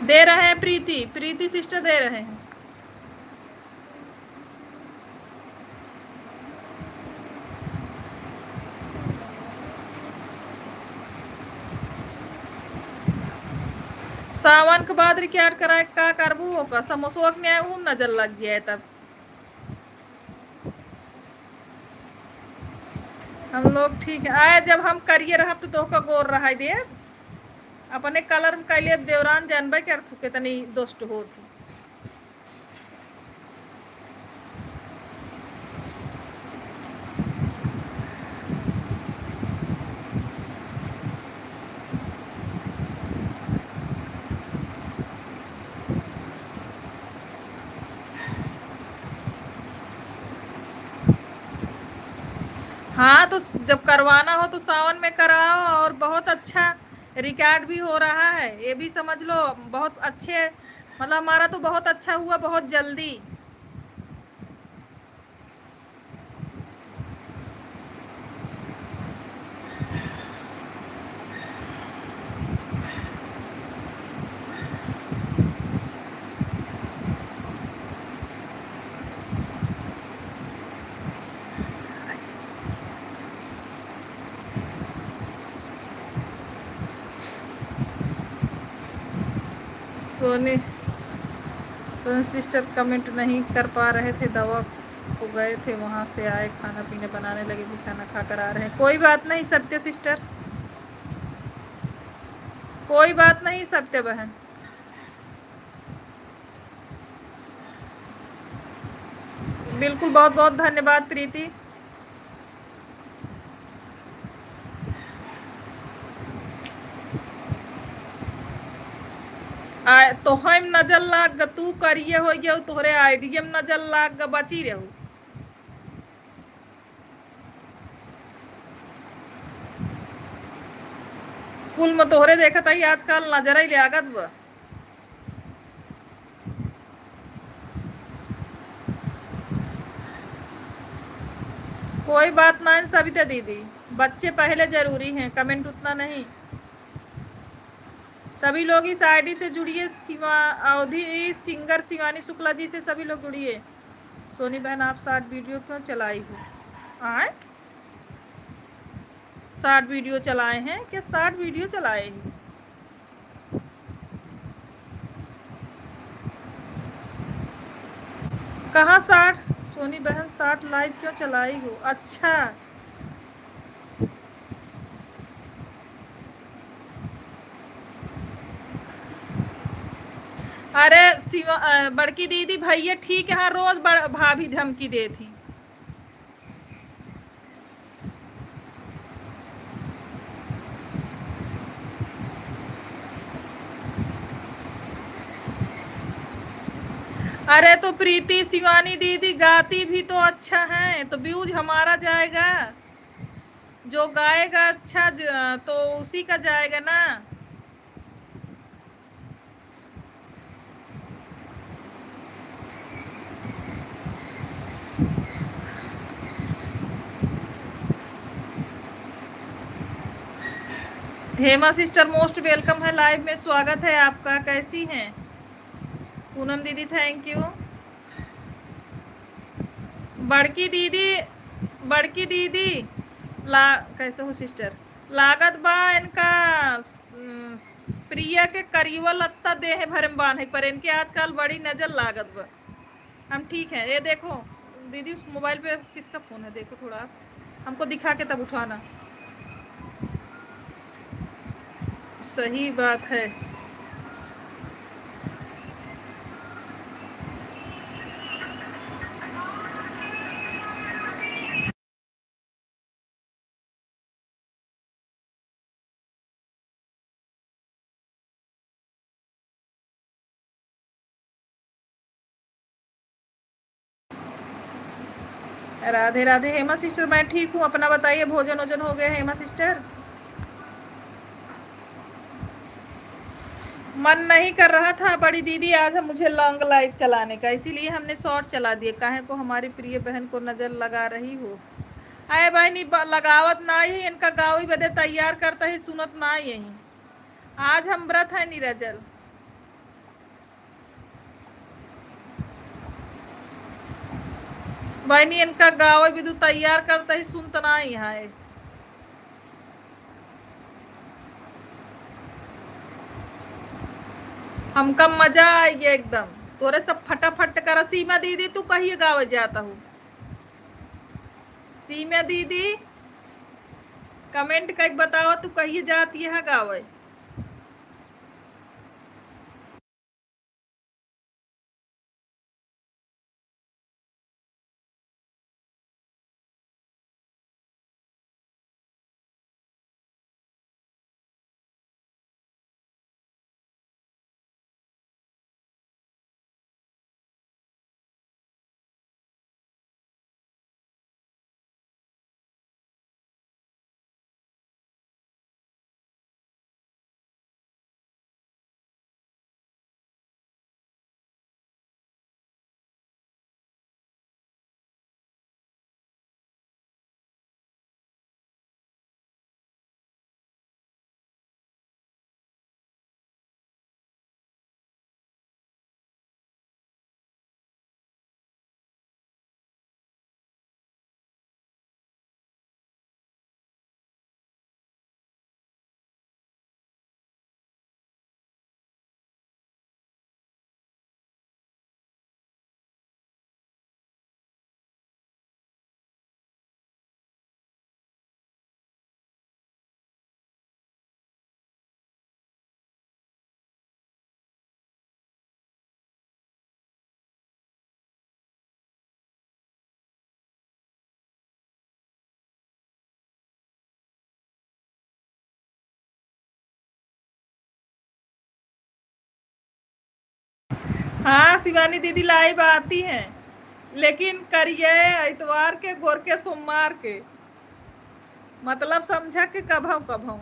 [SPEAKER 1] दे रहे हैं प्रीति सिस्टर दे रहे हैं। सावन के बाद रिकॉर्ड कराए का करबू होगा, समोसो में ऊ नजर लग जाए तब। हम लोग ठीक है, आए जब हम करिए रहा तो का गोर रहा दे अपने कलर में कैले देवरान जानबे कर चुके तनी दोस्त हो थी। हाँ तो जब करवाना हो तो सावन में कराओ, और बहुत अच्छा रिकॉर्ड भी हो रहा है, ये भी समझ लो। बहुत अच्छे, मतलब हमारा तो बहुत अच्छा हुआ, बहुत जल्दी। सोनी सोनी सिस्टर कमेंट नहीं कर पा रहे थे, दवा को गए थे, वहाँ से आए, खाना पीने बनाने लगे, भी खाना खाकर आ रहे हैं। कोई बात नहीं सत्य सिस्टर, कोई बात नहीं सत्य बहन। बिल्कुल, बहुत बहुत धन्यवाद प्रीति। तो हम नजर लाग ग, तू करिए हो गया तोहरे आईडीएम नजर लाग ग, बची रहू। कुल में तोहरे देखत आई आजकल नजर ही लागत बा। कोई बात ना सविता दीदी, बच्चे पहले जरूरी हैं, कमेंट उतना नहीं। सभी लोग इस आईडी से जुड़िए, अवधि सिंगर शिवानी शुक्ला जी से सभी लोग जुड़िए। सोनी बहन आप 60 वीडियो क्यों चलाई हो? आए 60 वीडियो चलाए हैं क्या? 60 वीडियो चलाए हैं। कहाँ 60? सोनी बहन 60 लाइव क्यों चलाई हो? अच्छा, अरे बड़की दीदी भैया ठीक है, हाँ रोज भाभी धमकी दे थी। अरे तो प्रीति शिवानी दीदी गाती भी तो अच्छा है, तो व्यूज हमारा जाएगा, जो गाएगा अच्छा तो उसी का जाएगा ना। हेमा सिस्टर मोस्ट वेलकम है, लाइव में स्वागत है आपका। कैसी हैं? पूनम दीदी थैंक यू। बड़की दीदी कैसे हो सिस्टर? लागत बा इनका प्रिया के करीबल अत्ता देह भरम बान है, पर इनके आजकल बड़ी नजर लागत बा। हम ठीक है। ये देखो दीदी उस मोबाइल पे किसका फोन है, देखो थोड़ा आप हमको दिखा के तब उठाना। सही बात है। राधे राधे हेमा सिस्टर, मैं ठीक हूँ, अपना बताइए, भोजन वोजन हो गया हेमा सिस्टर? मन नहीं कर रहा था बड़ी दीदी आज हम मुझे लॉन्ग लाइव चलाने का, इसीलिए हमने शॉर्ट चला दिए। काहे को हमारी प्रिय बहन को नजर लगा रही हो? आए भाई नी लगावत ना ही, इनका गाँव ही बदे तैयार करता ही, सुनत ना यही। आज हम व्रत है निरजल। भाई नी इनका गाँव ही विदु तैयार करता ही, सुनत ना ही है। हमका मजा आई गया एकदम, तोरे सब फटाफट कर। सीमा दीदी तू कहिए गाँव जाता हूँ? सीमा दीदी कमेंट कर बताओ तू कहिए जाती है गाँव? हाँ शिवानी दीदी लाइव आती हैं, लेकिन करिए इतवार के गोर के सोमवार के, मतलब समझा कि कभों कभों।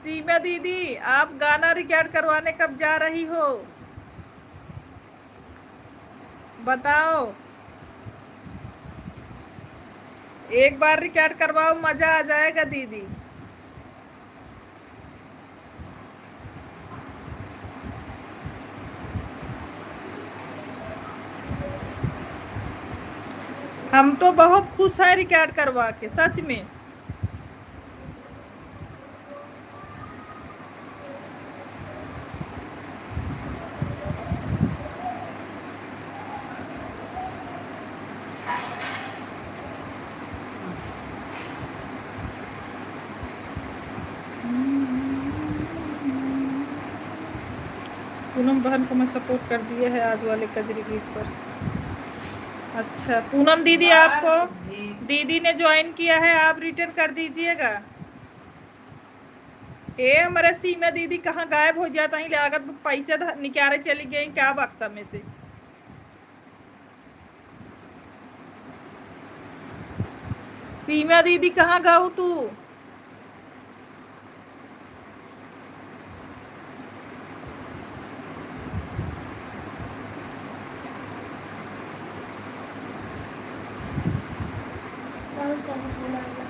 [SPEAKER 1] सीमा दीदी आप गाना रिकॉर्ड करवाने कब जा रही हो, बताओ। एक बार रिकॉर्ड करवाओ, मजा आ जाएगा दीदी। हम तो बहुत खुश है रिकॉर्ड करवा के, सच में। पूनम बहन को मैं सपोर्ट कर दिया है आज वाले कजरी गीत पर। अच्छा पूनम दीदी आपको दीदी ने ज्वाइन किया है, आप रिटर्न कर दीजिएगा। ए हमारे सीमा दीदी कहाँ गायब हो जाता है, लागत पैसे निकाले चली गई क्या बक्सा में से। सीमा दीदी कहाँ गाऊ तू।
[SPEAKER 2] बहुत ज्यादा बुरा लगा।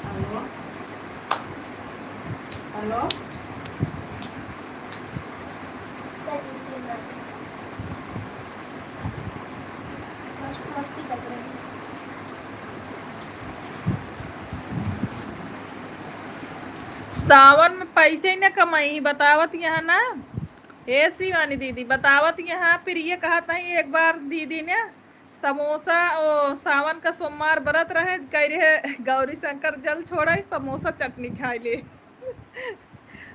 [SPEAKER 3] हेलो हेलो
[SPEAKER 2] मस्ती कर रहे हैं।
[SPEAKER 1] सावन में पैसे न कमाई बतावत यहाँ ना। हे शिवानी दीदी बतावत यहाँ, फिर ये कहा था एक बार दीदी ने समोसा ओ सावन का सोमवार व्रत रहे, कह रहे गौरी शंकर जल छोड़ा समोसा चटनी खाई ले।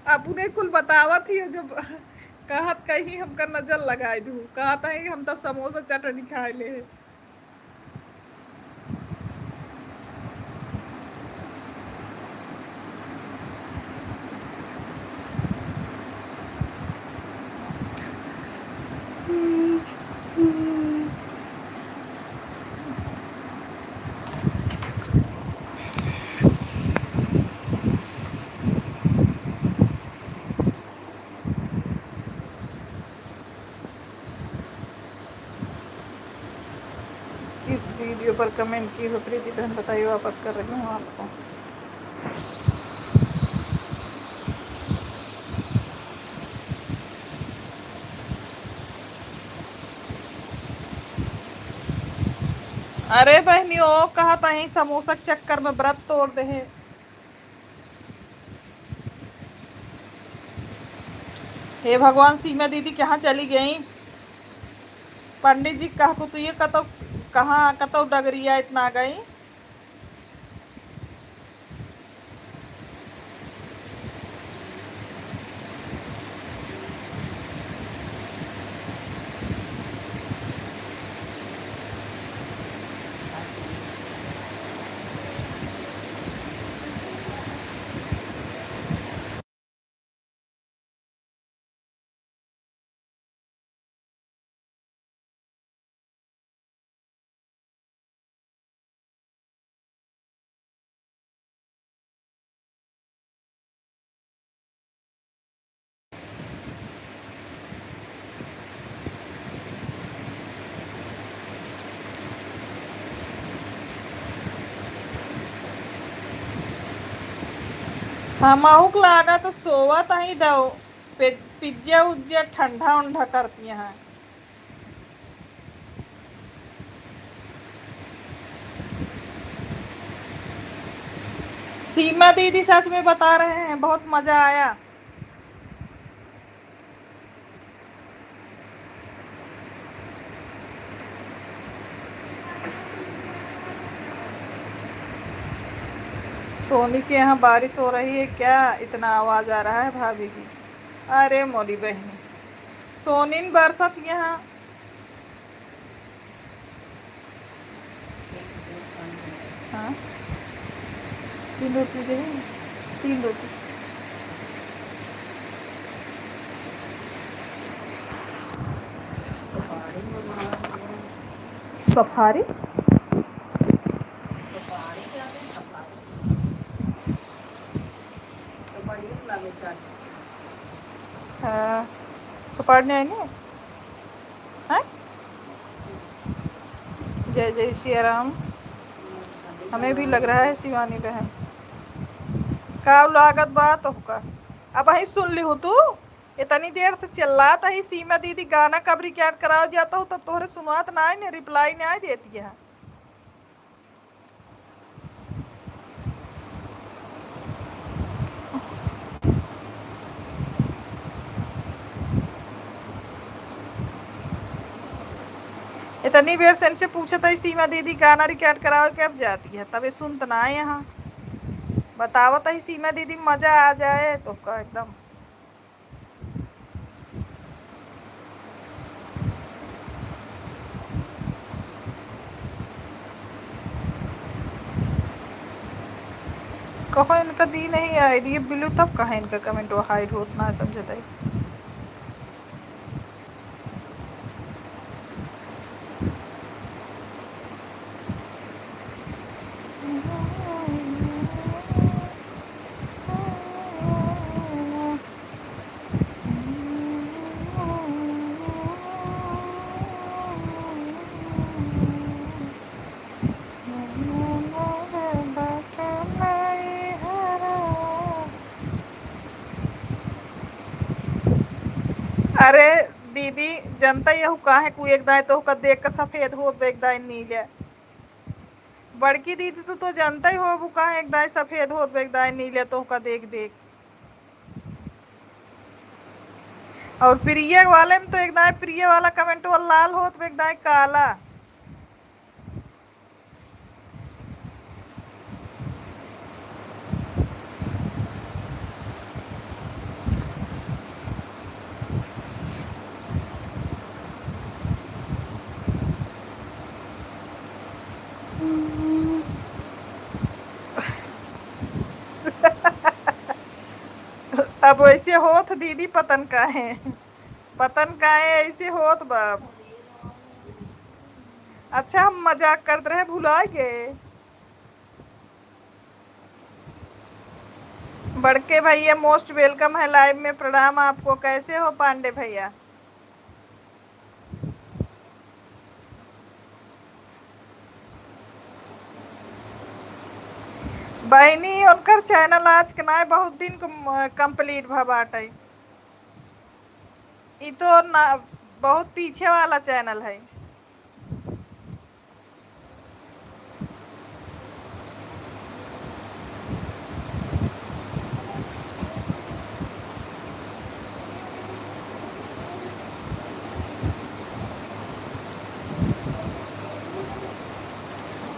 [SPEAKER 1] अपने कुल बतावत ही जो कहत कहीं हमका नजर लगाए दू, कहता है हम तब समोसा चटनी खाए ले। इस वीडियो पर कमेंट की हो प्रीति बहन, बताइए वापस कर रही हूँ आपको। अरे बहनी ओ कहा था ही समोसा के चक्कर में व्रत तोड़ दे है। हे भगवान सीमा दीदी कहाँ चली गई। पंडित जी कहा को, तो ये कतो कहाँ कतो डगरिया इतना गई। हमहुक लागा तो सोवत ही दो, पिज्जा उज्जा ठंडा उंडा करती हैं। सीमा दीदी सच में बता रहे हैं बहुत मजा आया। सोनी के यहाँ बारिश हो रही है क्या, इतना आवाज आ रहा है भाभी जी। अरे मोरी बहनी सोनिन बरसत यहाँ। हाँ 3 रोटी दे, 3 रोटी। सफारी
[SPEAKER 3] सफारी जाते हैं, सफारी तो बढ़िया लगे जाते
[SPEAKER 1] सफारी नहीं है जय जय श्री राम। हमें भी लग रहा है शिवानी बहन का लागत बात होगा। अब वही सुन ली हूँ तू इतनी देर से चिल्ला था ही सीमा दीदी गाना कब रिकॉर्ड कराओ जाता हूँ तब तोहरे सुनवात ना आई ने रिप्लाई नहीं आई देती है। इतनी देर से इनसे पूछा था सीमा दीदी गाना रिकॉर्ड कराओ कब जाती है तब ये सुन तो ना है यहाँ बतावत ही सीमा दीदी मजा आ जाए तो का एकदम कहो इनका दी नहीं आईडी बिलू तब कहा इनका कमेंट वो हाइड होता ना समझता है। अरे दीदी जनता यह कहा है कु एक दाए तो का देख का सफेद होत बे एक दाए नीले बड़की दीदी तो जनता ही हो कहा है एक दाए सफेद होत बे एक दाए नीले तो का देख देख और प्रिय वाले में तो एक दाए प्रिय वाला कमेंट वो लाल होत बे एक दाए काला। अब वैसे होत दीदी पतन का है ऐसे होत बाब। अच्छा हम मजाक करते रहे भुला गए। बड़के भैया मोस्ट वेलकम है लाइव में प्रणाम आपको कैसे हो पांडे भैया। बहनी उनकर चैनल आज के ना बहुत दिन को कंप्लीट भ बाटे ई तो ना बहुत पीछे वाला चैनल है।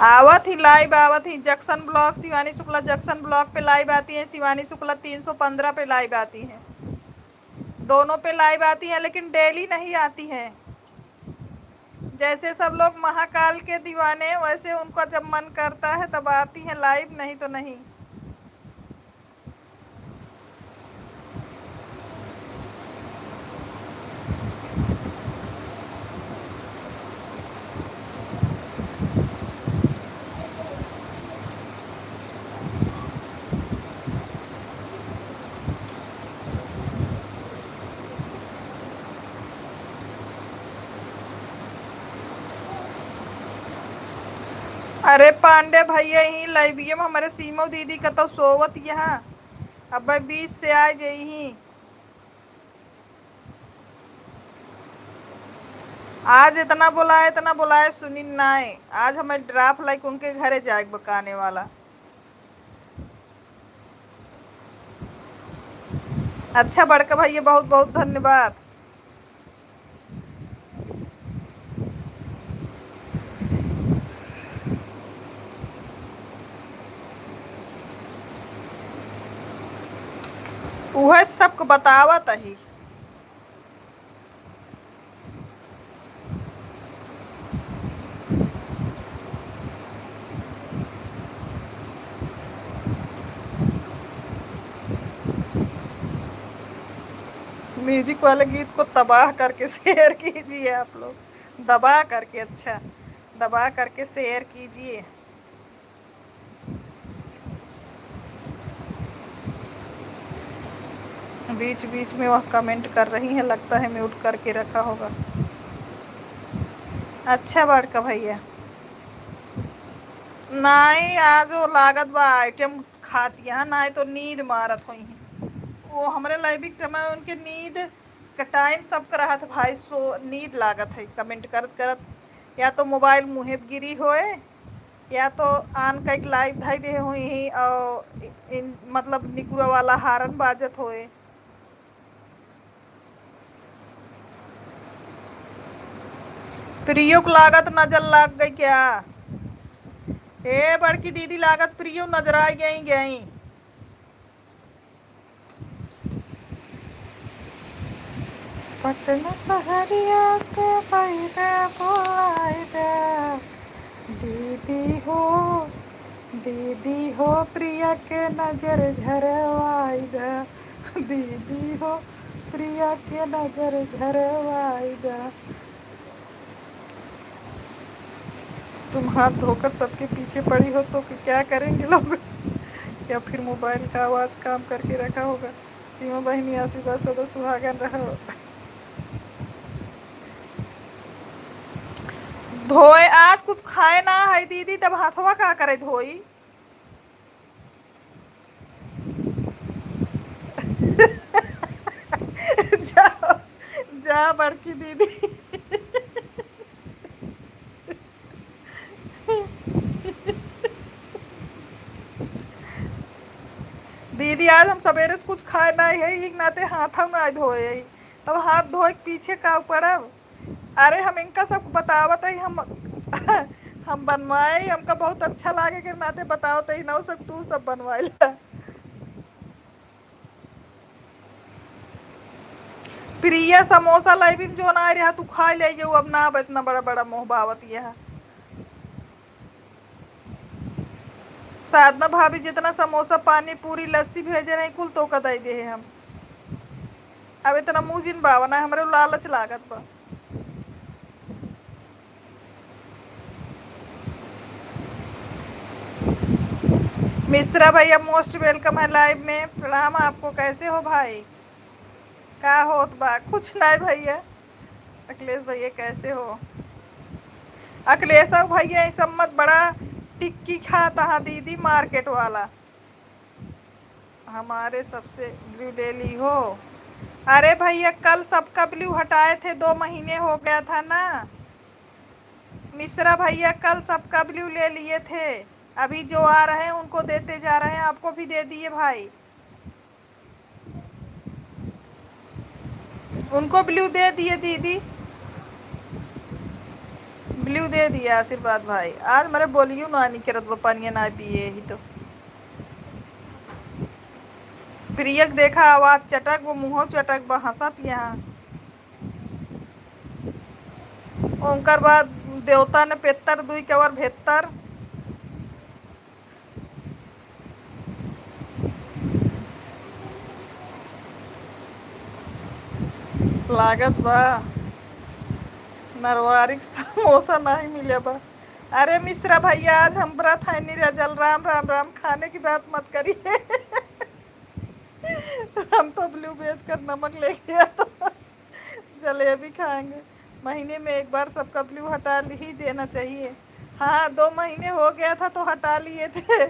[SPEAKER 1] आवत ही लाइव आवत ही junction block Shivani Shukla junction block पे लाइव आती है शिवानी शुक्ला 315 पे लाइव आती है दोनों पे लाइव आती है लेकिन डेली नहीं आती है। जैसे सब लोग महाकाल के दीवाने वैसे उनका जब मन करता है तब आती है लाइव नहीं तो नहीं। अरे पांडे भैया यही लाइव में हमारे सीमो दीदी का तो सोवत यहाँ अब 20 से आ जाही। आज इतना बुलाए सुनी नाय आज हमें ड्राफ्ट लाइक उनके घरे जाए बकाने वाला। अच्छा बड़का भैया बहुत बहुत धन्यवाद। वह सबको बतावत ही म्यूजिक वाले गीत को तबाह करके शेयर कीजिए आप लोग दबा करके। अच्छा दबा करके शेयर कीजिए। बीच बीच में वह कमेंट कर रही है, लगता है म्यूट करके रखा होगा। अच्छा बड़का भैया नहीं आज वो लागत बा आइटम खाती है ना तो नींद मारत हुई है वो हमारे लाइबिक समय उनके नींद का टाइम सब कर रहा था भाई सो नींद लागत है कमेंट करत करत या तो मोबाइल मुँहे गिरी होए या तो आन का एक लाइव धाई दे हुई ही और इन मतलब निकुरा वाला हारन बाजत होए। प्रियो को लागत नजर लग गई क्या? ए बड़की दीदी लागत प्रियो नजर आई गई। पटना सहरिया से पहले बुलाई दे दीदी हो प्रिया के नजर झरवाई दे दीदी हो प्रिया के नजर झरवाई दे। तुम हाथ धोकर सबके पीछे पड़ी हो तो क्या करेंगे लोग या फिर मोबाइल का आवाज़ काम करके रखा होगा। सीमा बहनी आशीर्वाद सदा सुहागन रहो। धोए आज कुछ खाए ना है दीदी तब हाथवा का करे धोई जा जा बड़की दीदी दीदी आज हम सवेरे से कुछ खाए ना है ही नाते हाथ ना धोए ही तब हाथ धोए पीछे का पड़ब। अरे हम इनका सब बतावत है हम बनवाए हमका बहुत अच्छा लागे के नाते बताओ तो ही ना सब तू सब बनवाइला। प्रिया समोसा लाई जो ना रहा तू खा ले जो अब ना इतना बड़ा बड़ा मोह बावत यह साधना भाभी जितना समोसा पानी पूरी लस्सी भेजे नहीं कुल तो कदाई दे हम अब इतना मुँह जिन बावना हमारे लालच लागत बा। मिश्रा भैया मोस्ट वेलकम है लाइव में। प्रणाम आपको। कैसे हो भाई? का होत बा? कुछ नहीं भैया। अखिलेश भैया कैसे हो? अखिलेश भैया सब मत बड़ा टिक्की खाता है दीदी मार्केट वाला हमारे सबसे ब्लू ले ली हो। अरे भैया कल सबका ब्लू हटाए थे 2 महीने हो गया था ना। मिश्रा भैया कल सबका ब्लू ले लिए थे अभी जो आ रहे हैं उनको देते जा रहे हैं आपको भी दे दिए भाई उनको ब्लू दे दिए दीदी ब्लू दे दिया आशीर्वाद भाई। आज मेरे बोलियो ना नहीं करत वो पानी ना पिए ही तो प्रियक देखा आवाज चटक वो मुँह चटक ब हंसत यहाँ उनकर बाद देवता ने पेत्तर दुई कवर भेत्तर लागत बा नरवारी समोसा नहीं मिले बा। अरे मिश्रा भैया आज हम व्रत है निरजल राम राम राम खाने की बात मत करिए हम तो ब्लू बेच कर नमक ले गया तो जलेबी खाएंगे। महीने में एक बार सबका ब्लू हटा ही देना चाहिए। हाँ 2 महीने हो गया था तो हटा लिए थे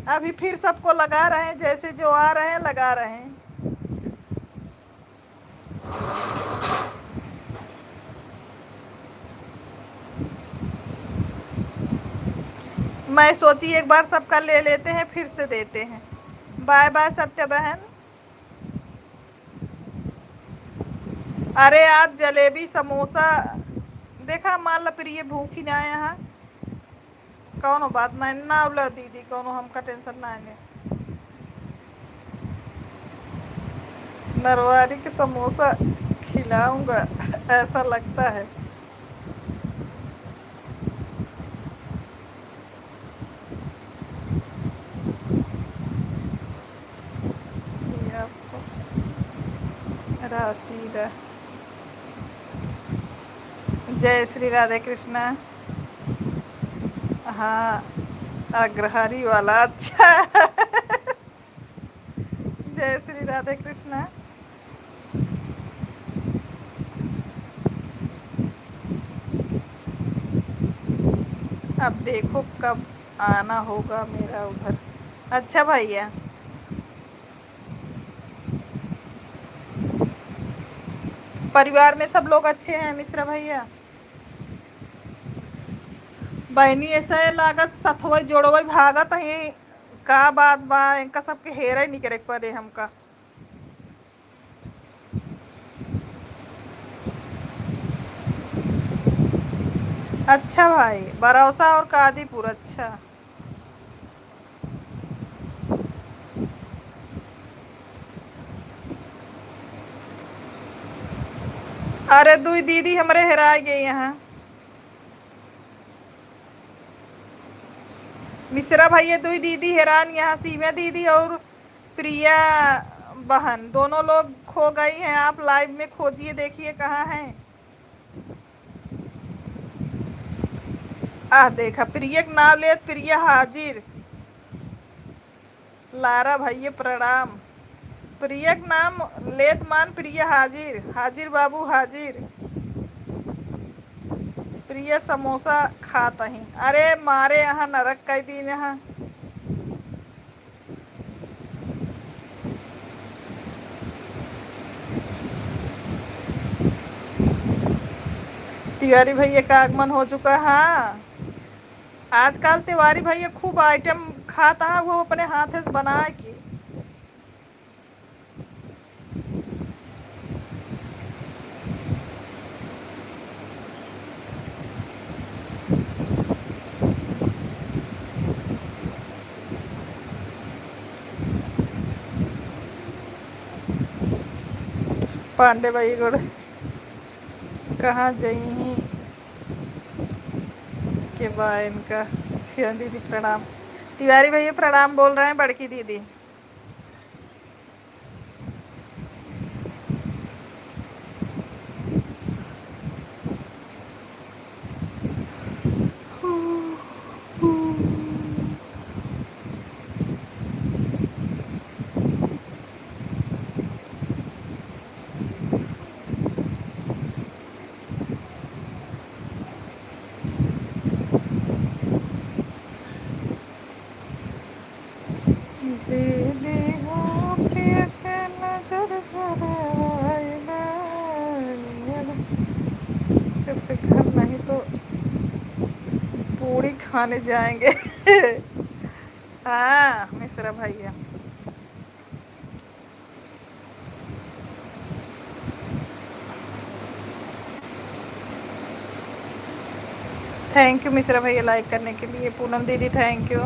[SPEAKER 1] अभी फिर सबको लगा रहे हैं जैसे जो आ रहे हैं लगा रहे हैं। मैं सोची एक बार सबका ले लेते हैं फिर से देते हैं। बाय बाय सत्य बहन। अरे आज जलेबी समोसा देखा मान ला प्रिय भूखी ना आए यहाँ कौनो बात ना ना उला दीदी कौनो हमका टेंशन ना आने नरवारी के समोसा खिलाऊंगा ऐसा लगता है। राशिदा जय श्री राधे कृष्णा। हाँ, अग्रहारी वाला, अच्छा। जय श्री राधे कृष्णा। अब देखो कब आना होगा मेरा उधर। अच्छा भैया, परिवार में सब लोग अच्छे हैं मिश्रा भैया? बहनी ऐसा है लागत सथवई जोड़वई भागत है। का बात बा, इनका सबके हेरा ही नहीं करे पड़े हमका। अच्छा भाई, बरौसा और कादीपुर, अच्छा। अरे दुई दीदी हमरे हेराए गए यहाँ। मिश्रा भैया दुई दीदी हैरान यहाँ, सीमा दीदी और प्रिया बहन दोनों लोग खो गई हैं। आप लाइव में खोजिए, देखिए कहाँ हैं। आह देखा, प्रिया के नाम ले, प्रिया हाजिर। लारा भैया प्रणाम। प्रिया के नाम लेत मान, प्रिया हाजिर, हाजिर बाबू हाजिर। प्रिया समोसा खात ही। अरे मारे यहाँ नरक कई दिन यहाँ। तिवारी भैया का आगमन हो चुका है, हाँ। आजकल तिवारी भैया खूब आइटम खाता है, वो अपने हाथ से बना के। पांडे भाई गोड़ कहाँ जाई के बा इनका। सिया दीदी प्रणाम। तिवारी भैया प्रणाम बोल रहे हैं, बड़की दीदी। दीदी हो प्रिय के नजर झराइला। फिर से घर नहीं तो पूड़ी खाने जाएंगे। हाँ मिश्रा भैया। थैंक यू मिश्रा भैया लाइक करने के लिए। पूनम दीदी थैंक यू।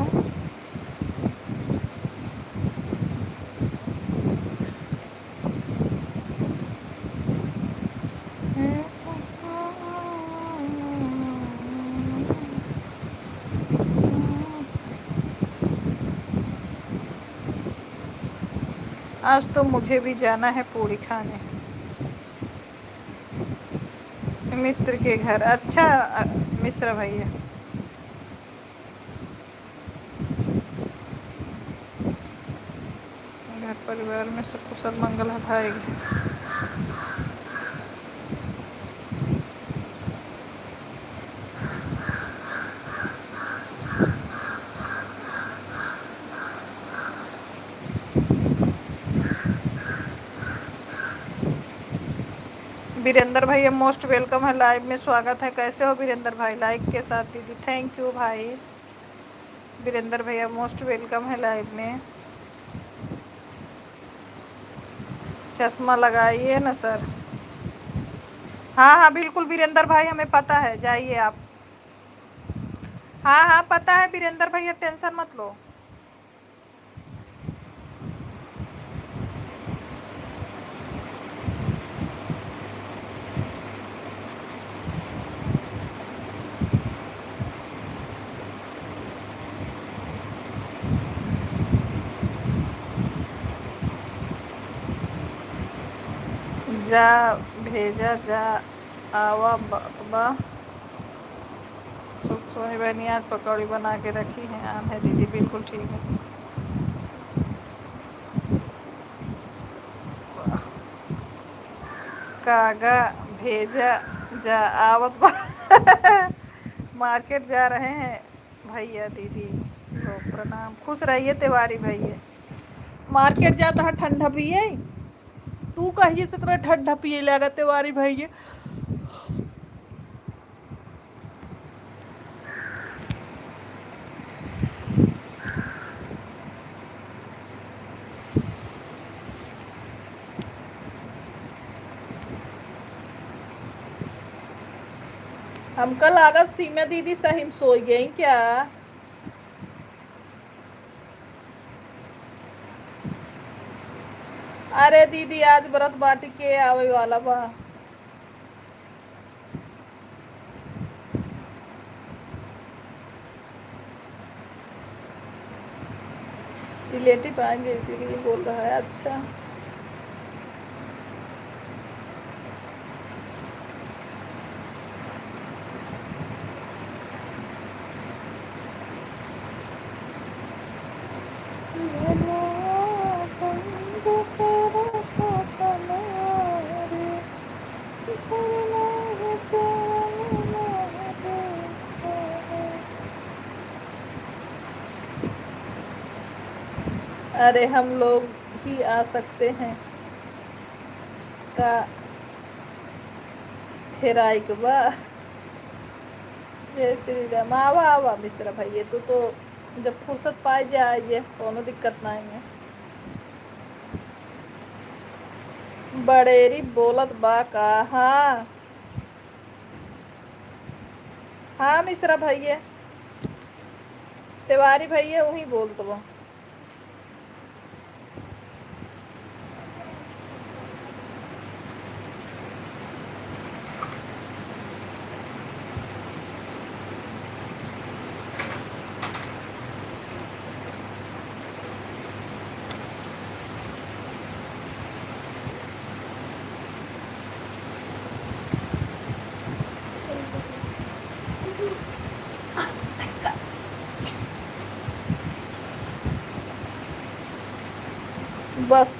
[SPEAKER 1] आज तो मुझे भी जाना है पूड़ी खाने मित्र के घर। अच्छा मिश्रा भैया, घर परिवार में सब कुशल मंगल है भाई। वीरेंद्र भैया मोस्ट वेलकम है, लाइव में स्वागत है। कैसे हो वीरेंद्र भाई? लाइक के साथ दीदी थैंक यू भाई। वीरेंद्र भैया मोस्ट वेलकम है लाइव में। चश्मा लगाइए ना सर। हाँ हाँ बिल्कुल वीरेंद्र भाई, हमें पता है, जाइए आप। हाँ हाँ पता है वीरेंद्र भैया, टेंशन मत लो। जा भेजा जा आवा बा सोनी बहनी आज पकौड़ी बना के रखी है। आम है दीदी, बिल्कुल ठीक है। कागा भेजा जा आवत बा मार्केट जा रहे हैं भैया दीदी लोग, प्रणाम। खुश रहिए तिवारी भैया। मार्केट जाता है ठंडा पिए, तू कहिए से तरह ठंडा पिए लगा तिवारी भैया। हमका लागत सीमा दीदी सही में सोई गई क्या? अरे दीदी आज व्रत बाटी के आवे वाला बा। रिलेटिव आएंगे इसीलिए बोल रहा है। अच्छा अरे हम लोग ही आ सकते हैं का हेराई के बा। जय श्री राम। आवा आवा मिश्रा भाई, तो जब फुर्सत पाए जाइए, कोनो दिक्कत नहीं है। बड़ेरी बोलत बा का? हाँ हाँ मिश्रा भैया, तिवारी भैया वही बोलत बा। बस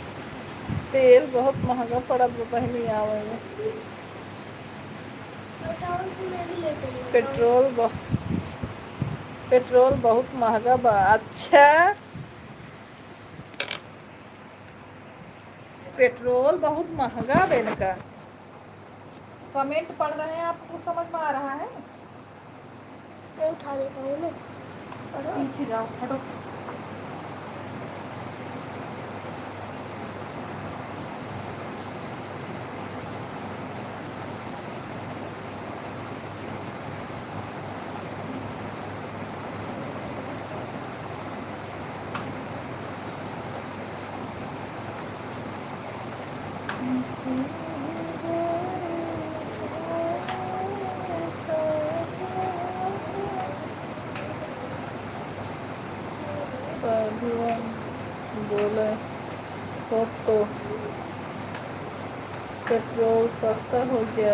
[SPEAKER 1] तेल बहुत महंगा पड़त बा पहली आवे में। पेट्रोल बहुत महंगा बा। अच्छा पेट्रोल बहुत महंगा बेन का कमेंट पढ़ रहे हैं, आपको समझ में आ रहा है?
[SPEAKER 2] मैं उठा देता हूँ ना।
[SPEAKER 1] पीछे जाओ, हटो। बोले तो पेट्रोल सस्ता हो गया।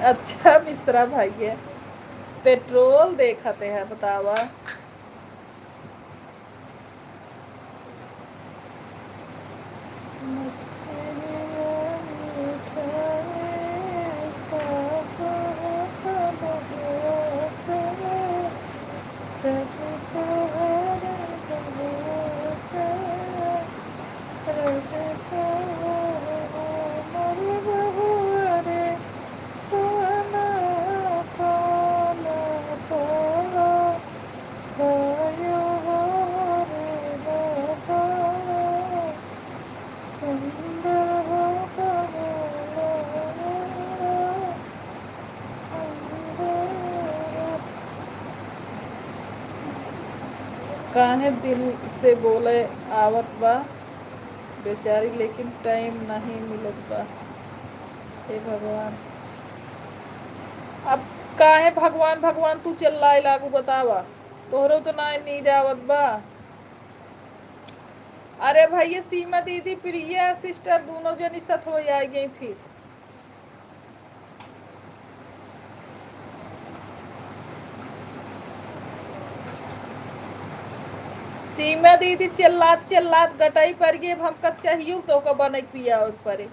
[SPEAKER 1] अच्छा मिश्रा भाई, पेट्रोल देखते हैं बतावा। काहे दिल से बोले आवत बा बेचारी, लेकिन टाइम नहीं मिलत बा। हे भगवान, अब काहे भगवान भगवान तू चिल्लाए लागू बतावा, तोहरो तो ना नींद आवत बा। अरे भैया सीमा दीदी प्रिया सिस्टर दोनों जनी साथ हो जाएगी फिर। सीमा दीदी चिल्लात चिल्लात गटाई पर गे हम कब चाहिए तो का बने पिया परे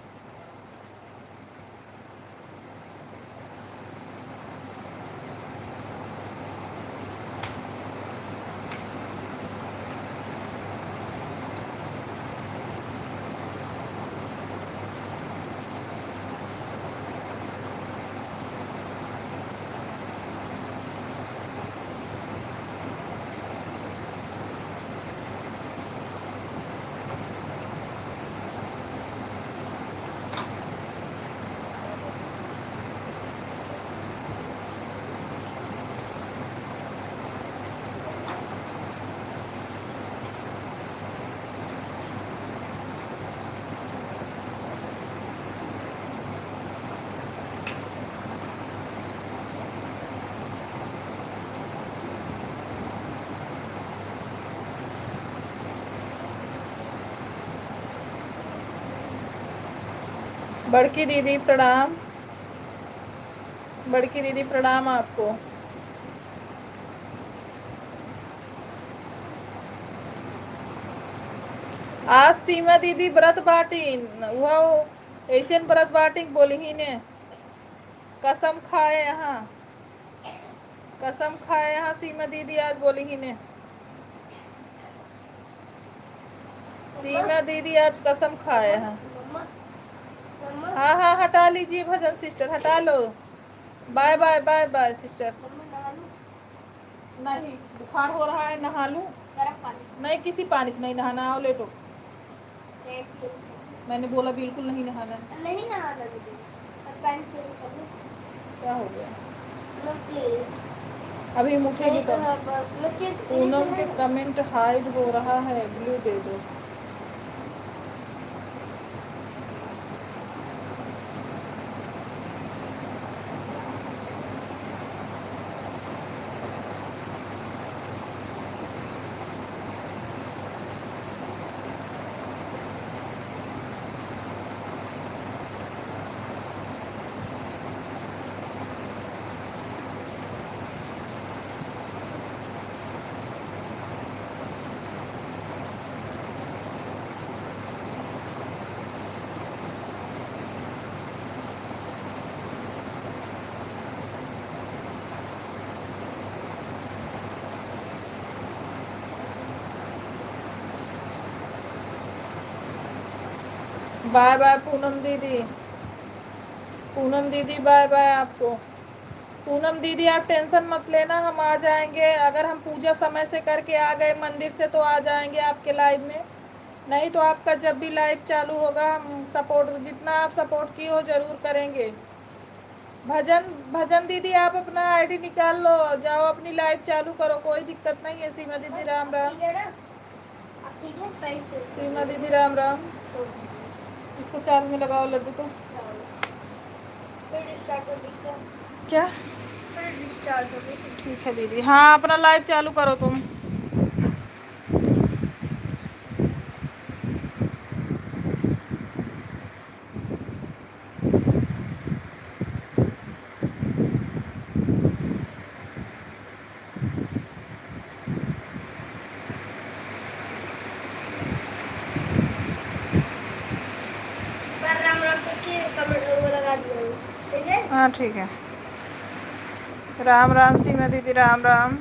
[SPEAKER 1] बड़की दीदी प्रणाम। बड़की दीदी प्रणाम आपको। आज सीमा दीदी व्रत बाटीन वह ऐसे व्रत बाटी बोली ही ने कसम खाए यहाँ सीमा दीदी आज बोली ही ने सीमा दीदी आज कसम खाए हैं।
[SPEAKER 2] मम्मा मम्मा
[SPEAKER 1] हाँ हाँ हटा लीजिए भजन सिस्टर हटा लो। Bye bye bye bye sister.
[SPEAKER 2] मम्मा नहा लूं?
[SPEAKER 1] नहीं बुखार हो रहा है नहा लूं?
[SPEAKER 2] गर्म पानी से
[SPEAKER 1] नहीं किसी पानी से नहीं नहाना आओ लेटो।
[SPEAKER 2] पैंट चेंज कर
[SPEAKER 1] मैंने बोला बिल्कुल नहीं नहाना।
[SPEAKER 2] लूं। नहीं नहाना मुझे और पैंट चेंज कर लूं?
[SPEAKER 1] क्या हो गया?
[SPEAKER 2] नो प्लीज
[SPEAKER 1] अभी मुझे भी कर
[SPEAKER 2] मैं चेंज
[SPEAKER 1] पूनम के कमेंट हाइड हो रहा है ब्लू दे दो। बाय बाय पूनम दीदी। पूनम दीदी बाय बाय आपको। पूनम दीदी आप टेंशन मत लेना हम आ जाएंगे। अगर हम पूजा समय से करके आ गए मंदिर से तो आ जाएंगे आपके लाइव में। नहीं तो आपका जब भी लाइव चालू होगा हम सपोर्ट जितना आप सपोर्ट की हो जरूर करेंगे। भजन दीदी आप अपना आईडी निकाल लो जाओ अपनी लाइव चालू करो कोई दिक्कत नहीं है। सीमा दीदी राम राम।
[SPEAKER 2] ठीक है ना अब ठीक है पैंट चेंज कर
[SPEAKER 1] सीमा दीदी राम राम। इसको चार्ज में लगाओ लड्डू को।
[SPEAKER 2] फिर डिस्चार्ज हो गई
[SPEAKER 1] क्या?
[SPEAKER 2] फिर डिस्चार्ज हो गई।
[SPEAKER 1] ठीक है दीदी। हाँ अपना लाइव चालू करो तुम।
[SPEAKER 2] पर राम राम करके कमेंट वो लगा दिया ठीक है।
[SPEAKER 1] हाँ ठीक है। राम राम सीमा दीदी राम राम।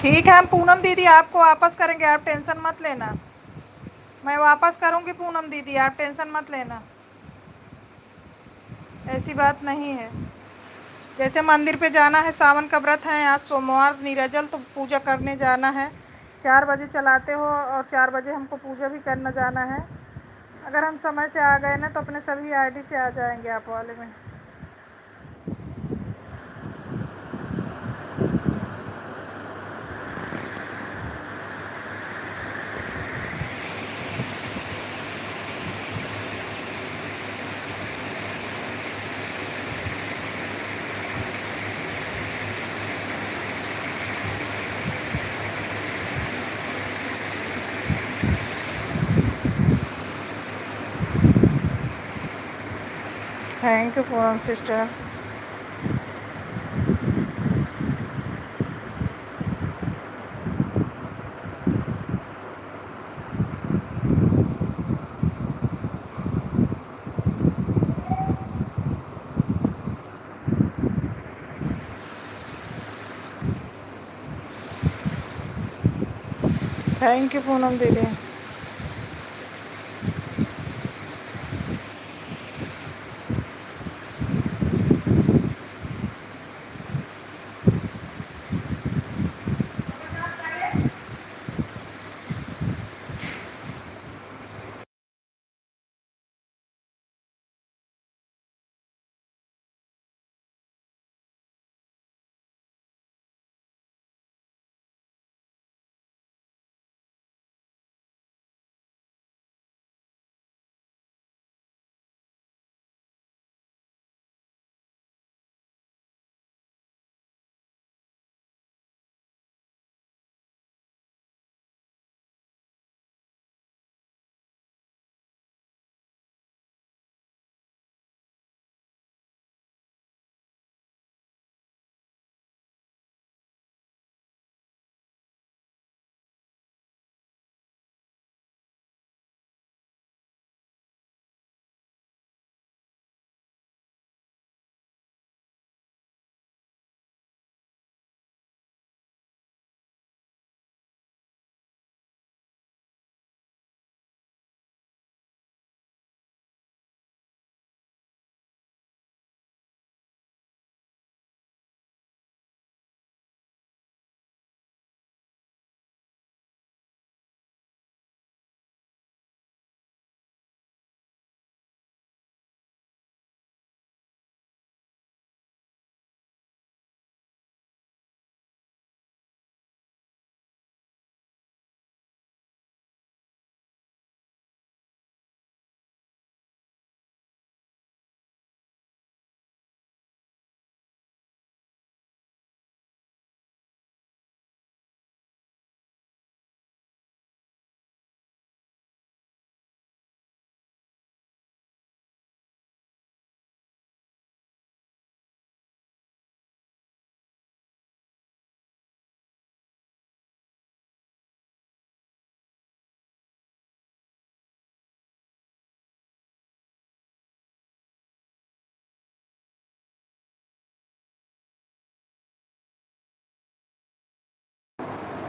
[SPEAKER 1] ठीक है, हम पूनम दीदी आपको वापस करेंगे, आप टेंशन मत लेना। मैं वापस करूँगी पूनम दीदी, आप टेंशन मत लेना, ऐसी बात नहीं है। जैसे मंदिर पे जाना है, सावन का व्रत है, आज सोमवार निरजल, तो पूजा करने जाना है। 4 बजे चलाते हो और 4 बजे हमको पूजा भी करना जाना है। अगर हम समय से आ गए ना तो अपने सभी आईडी से आ जाएंगे आप वाले में। Thank you Poonam sister. Thank you Poonam दीदी।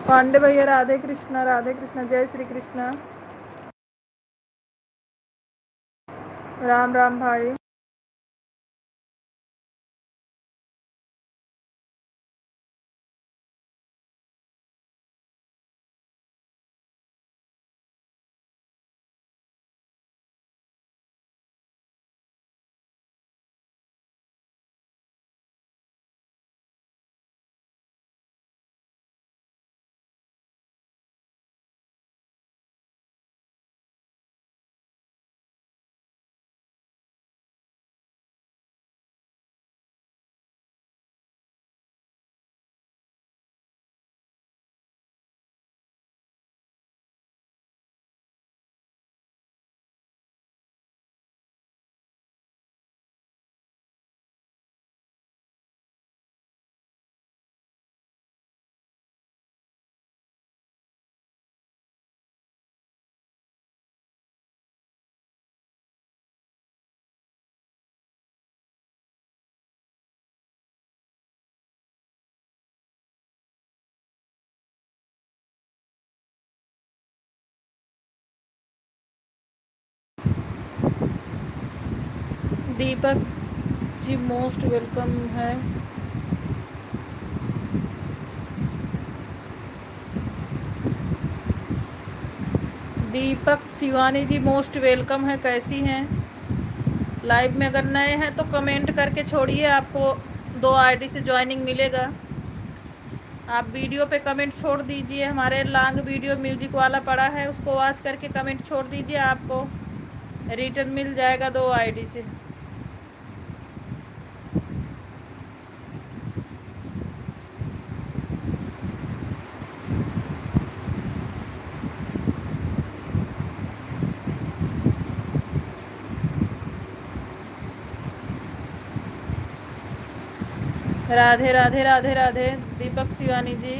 [SPEAKER 1] पांडे भैया राधे कृष्णा, राधे कृष्णा, जय श्री कृष्णा। राम राम भाई। दीपक जी मोस्ट वेलकम है। दीपक शिवानी जी मोस्ट वेलकम है। कैसी हैं? लाइव में अगर नए हैं तो कमेंट करके छोड़िए, आपको 2 आईडी से ज्वाइनिंग मिलेगा। आप वीडियो पे कमेंट छोड़ दीजिए, हमारे लॉन्ग वीडियो म्यूजिक वाला पड़ा है, उसको वॉच करके कमेंट छोड़ दीजिए, आपको रिटर्न मिल जाएगा 2 आईडी से। राधे राधे राधे राधे दीपक शिवानी जी।